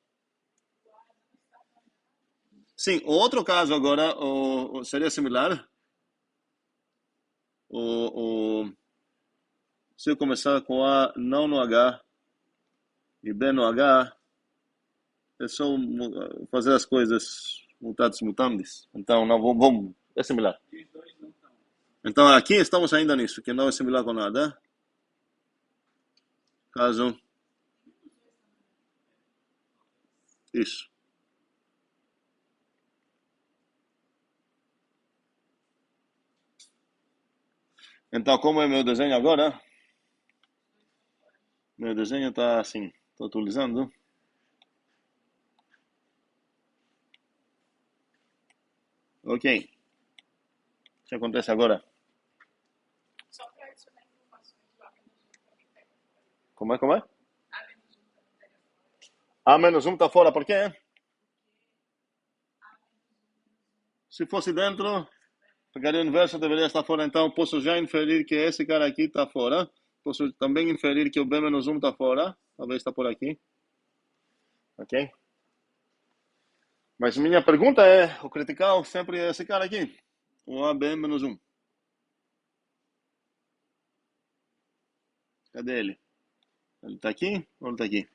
Sim, o outro caso agora seria similar. Se eu começar com A não no H e B no H, é só fazer as coisas mutatis mutandis. Então, não vamos, é similar. Então, aqui estamos ainda nisso, que não é similar com nada. Caso... Isso. Então, como é meu desenho agora? Meu desenho está assim, estou atualizando. O ok. O que acontece agora? Só para adicionar informações do A menos 1 também pega. Como é? A menos 1 também pega. A menos 1 está fora, por quê? Se fosse dentro, Ficaria o inverso, deveria estar fora. Então, posso já inferir que esse cara aqui está fora. Posso também inferir que o B menos 1 está fora. Talvez está por aqui. Ok? Mas minha pergunta é, o critical sempre é esse cara aqui. O AB menos 1. Cadê ele? Ele está aqui ou ele está aqui?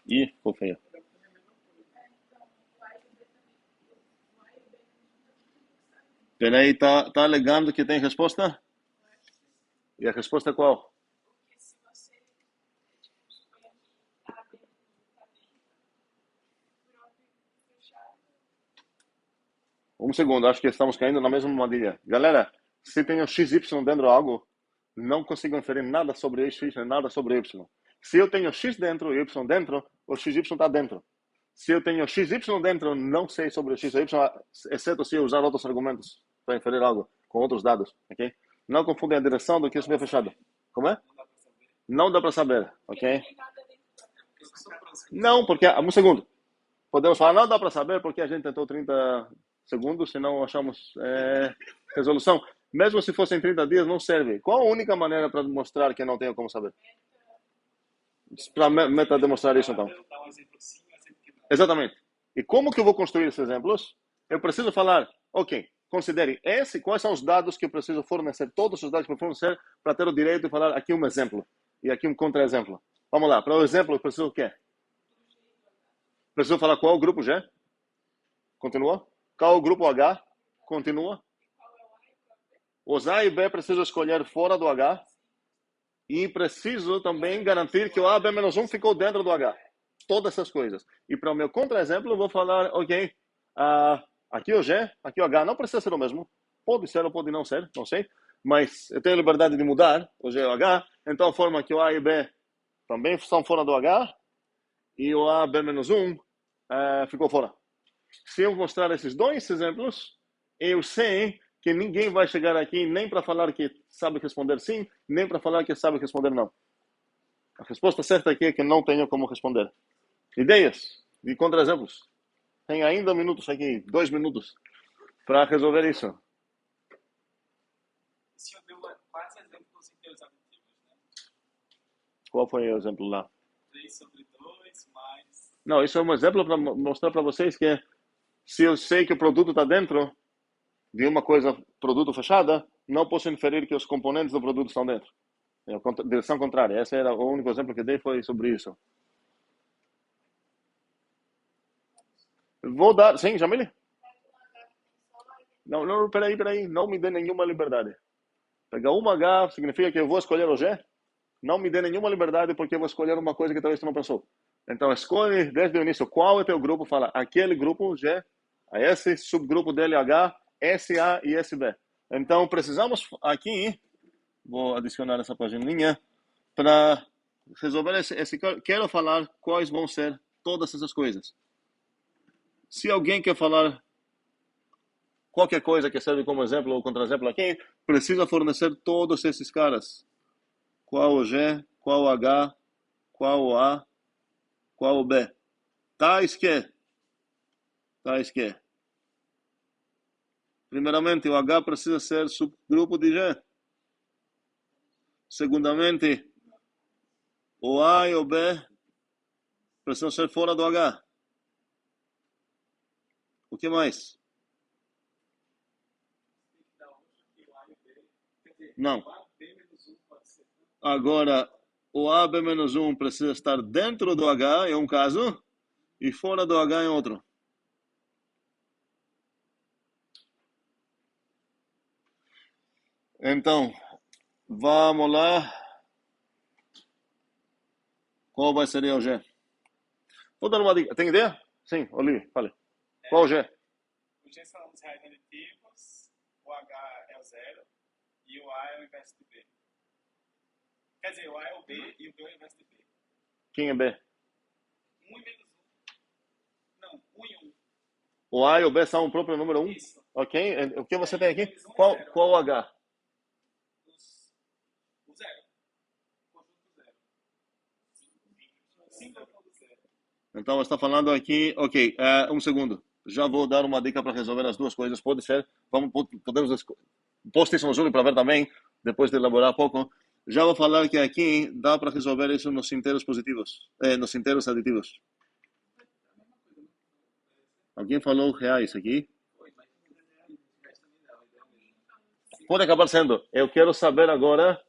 Ih, ficou feio. Peraí, tá alegando que tem resposta? E a resposta é qual? Porque se você, tipo, supõe aqui, A, B, tá dentro, próprio fechado. Um segundo, acho que estamos caindo na mesma armadilha. Galera, se tem o XY dentro de algo, não consigo inferir nada sobre X, nem nada sobre Y. Se eu tenho X dentro e Y dentro, o XY está dentro. Se eu tenho XY dentro, não sei sobre o XY, exceto se eu usar outros argumentos para inferir algo, com outros dados, ok? Não confundem a direção do que estiver fechado. Como é? Não dá para saber, ok? Não tem nada dentro da Não, porque... Um segundo. Podemos falar, não dá para saber porque a gente tentou 30 segundos, senão achamos resolução. Mesmo se fossem 30 dias, não serve. Qual a única maneira para mostrar que não tenho como saber? Para meta demonstrar isso, então. Exatamente. E como que eu vou construir esses exemplos? Eu preciso falar, ok, considere quais são os dados que eu preciso fornecer, todos os dados que eu fornecer para ter o direito de falar aqui um exemplo e aqui um contra-exemplo. Vamos lá, para o exemplo eu preciso o quê? Preciso falar qual o grupo G? Continua. Qual o grupo H? Continua. Os A e B preciso escolher fora do H. E preciso também garantir que o A, B menos 1 ficou dentro do H. Todas essas coisas. E para o meu contra-exemplo, eu vou falar, ok, aqui o G, aqui o H, não precisa ser o mesmo. Pode ser ou pode não ser, não sei. Mas eu tenho liberdade de mudar o G e o H. Então, a forma que o A e B também são fora do H. E o A, B menos 1 ficou fora. Se eu mostrar esses dois exemplos, eu sei que ninguém vai chegar aqui nem para falar que sabe responder sim, nem para falar que sabe responder não. A resposta certa aqui é que não tenho como responder. Ideias de contra-exemplos? Tem ainda minutos aqui, 2 minutos, para resolver isso. O senhor deu quase exemplos interexativos, né? Qual foi o exemplo lá? 3 sobre 2, mais... Não, isso é um exemplo para mostrar para vocês que se eu sei que o produto está dentro de uma coisa, produto fechada, não posso inferir que os componentes do produto estão dentro. É a direção contrária. Esse era o único exemplo que dei, foi sobre isso. Vou dar... Sim, Jamile? Não, peraí. Não me dê nenhuma liberdade. Pegar uma H significa que eu vou escolher o G? Não me dê nenhuma liberdade porque eu vou escolher uma coisa que talvez você não pensou. Então, escolhe desde o início qual é teu grupo. Fala, aquele grupo G, esse subgrupo dele H, SA e SB. Então, precisamos aqui, vou adicionar essa pagininha, para resolver esse... Quero falar quais vão ser todas essas coisas. Se alguém quer falar qualquer coisa que serve como exemplo ou contra-exemplo aqui, precisa fornecer todos esses caras. Qual o G, qual o H, qual o A, qual o B. Tais que. Primeiramente, o H precisa ser subgrupo de G. Segundamente, o A e o B precisam ser fora do H. O que mais? Não. Agora, o A, B menos 1 precisa estar dentro do H, em um caso, e fora do H em outro. Então, vamos lá. Qual vai ser o G? Vou dar uma dica. Tem ideia? Sim, Olivia, fale. Qual o G? O G são os reais aditivos, o H é o 0 e o A é o inverso de B. Quer dizer, o A é o B e o B é o inverso de B. Quem é B? 1 e menos 1. Não, 1 e 1. O A e o B são o próprio número 1? Isso. Ok? O que você tem aqui? Qual o H? O zero. Conjunto zero. 5 é ponto zero. Então, está falando aqui... Ok, um segundo. Já vou dar uma dica para resolver as duas coisas. Pode ser... Podemos... Poste isso no Zoom para ver também, depois de elaborar um pouco. Já vou falar que aqui dá para resolver isso nos inteiros positivos. Nos inteiros aditivos. Alguém falou reais aqui? Pode acabar sendo. Eu quero saber agora...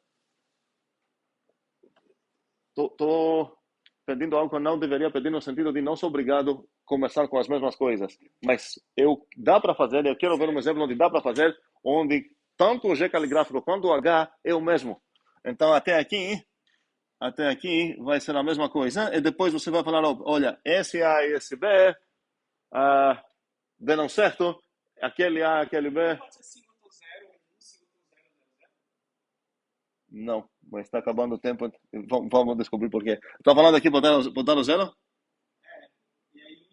Tô pedindo algo que eu não deveria pedir no sentido de não sou obrigado a começar com as mesmas coisas. Mas dá para fazer, eu quero ver um exemplo onde dá para fazer, onde tanto o G caligráfico quanto o H é o mesmo. Então, até aqui vai ser a mesma coisa. E depois você vai falar, olha, esse A e esse B deram certo. Aquele A, aquele B... Pode ser 5 do 0, 1, 5 do 0, 0. Não, mas está acabando o tempo. Vamos descobrir por quê. Está falando aqui botar o zero? E aí,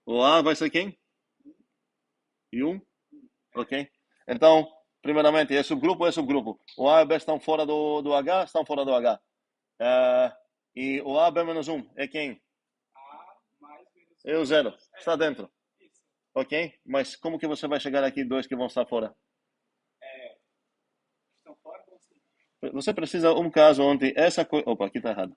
1. O A vai ser quem? E 1? Ok. Então, primeiramente, é subgrupo. O A e o B estão fora do H? Estão fora do H. E o A, B menos 1 é quem? A mais menos 1. É o 0. Está dentro. Isso. Ok? Mas como que você vai chegar aqui, dois que vão estar fora? Estão fora como assim? Você precisa um caso onde essa coisa... Opa, aqui está errado.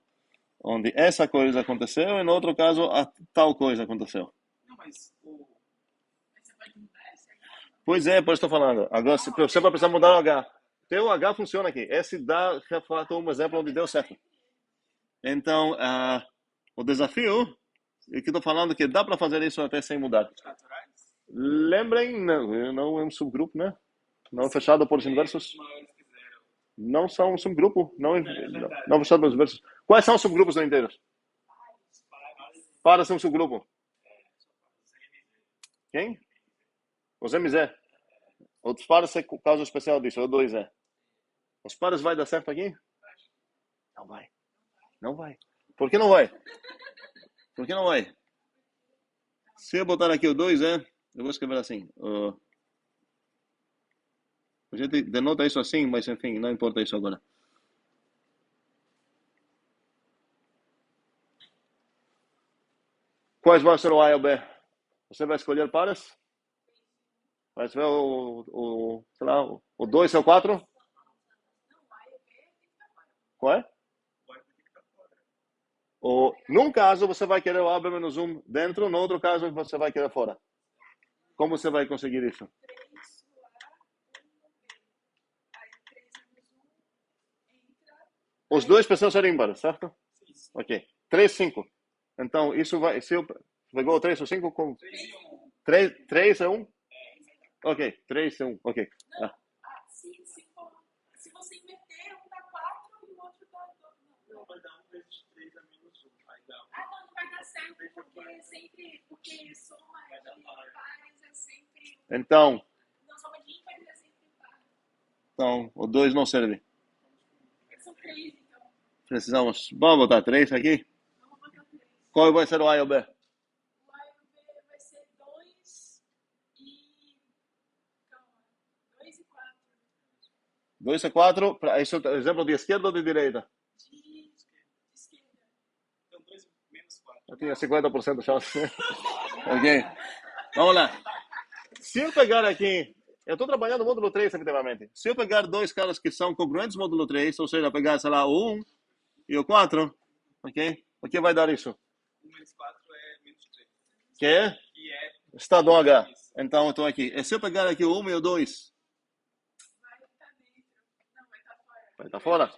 Onde essa coisa aconteceu e no outro caso a tal coisa aconteceu. Não, mas Mas você pode mudar esse H? Pois é, por isso estou falando. Agora você vai precisar mudar o H. Teu H funciona aqui. Esse dá, um exemplo onde deu certo. Então, o desafio, é que estou falando que dá para fazer isso até sem mudar. naturais? Lembrem, não é um subgrupo, né? Não é fechado por inversos. Maiores que 0. Não são um subgrupo. Não é verdade. não fechado pelos inversos. Quais são os subgrupos não inteiros? Para ser um subgrupo. Quem? Os MZ. Os pares é caso especial disso, é o 2E. Os pares vai dar certo aqui? Não vai. Não vai. Por que não vai? Por que não vai? Se eu botar aqui o 2E, eu vou escrever assim. A gente denota isso assim, mas enfim, não importa isso agora. Quais vão ser o A e o B? Você vai escolher pares? Vai ser sei lá, o 2 e o 4? Não, A e o B tem que estar fora. Qual é? Pode ter que estar fora. Num caso você vai querer o A B menos 1 dentro, no outro caso você vai querer fora. Como você vai conseguir isso? 3 no A, 1 no B. Aí 3 menos 1 entra. Os dois precisam ser ímpares, certo? Sim. Ok. 3, 5. Então, isso vai... Se eu pegou o 3 ou 5 com... 3 e 1. 3 é 1? Ok. 3 é 1. Ok. Não, se você inverter, um dá 4 e o outro dá 2. Não, vai dar 1 vezes 3 a menos 1. Aí dá 1. Não vai dar certo, porque soma Vai dar de par. pares é sempre... Então, Não, soma de ímpares é sempre par. o 2 não serve. São 3, então. Precisamos... Vamos botar 3 aqui. Vamos botar 3. Qual vai ser o A e o B? O A e o B vai ser 2 e... Calma. 2 e 4. 2 e 4. Isso é exemplo de esquerda ou de direita? De esquerda. Então 2 menos 4. Eu tinha 50% de chance. Ok. Vamos lá. Se eu pegar aqui... Eu estou trabalhando no módulo 3, efetivamente. Se eu pegar dois caras que são congruentes no módulo 3, ou seja, pegar, sei lá, o 1 e o 4, ok? O que vai dar isso? 1 menos 4 é menos 3. Que é? E é Está do H. Então, eu estou aqui. E se eu pegar aqui o 1 e o 2? Vai estar dentro. Não, vai estar fora. Vai estar fora?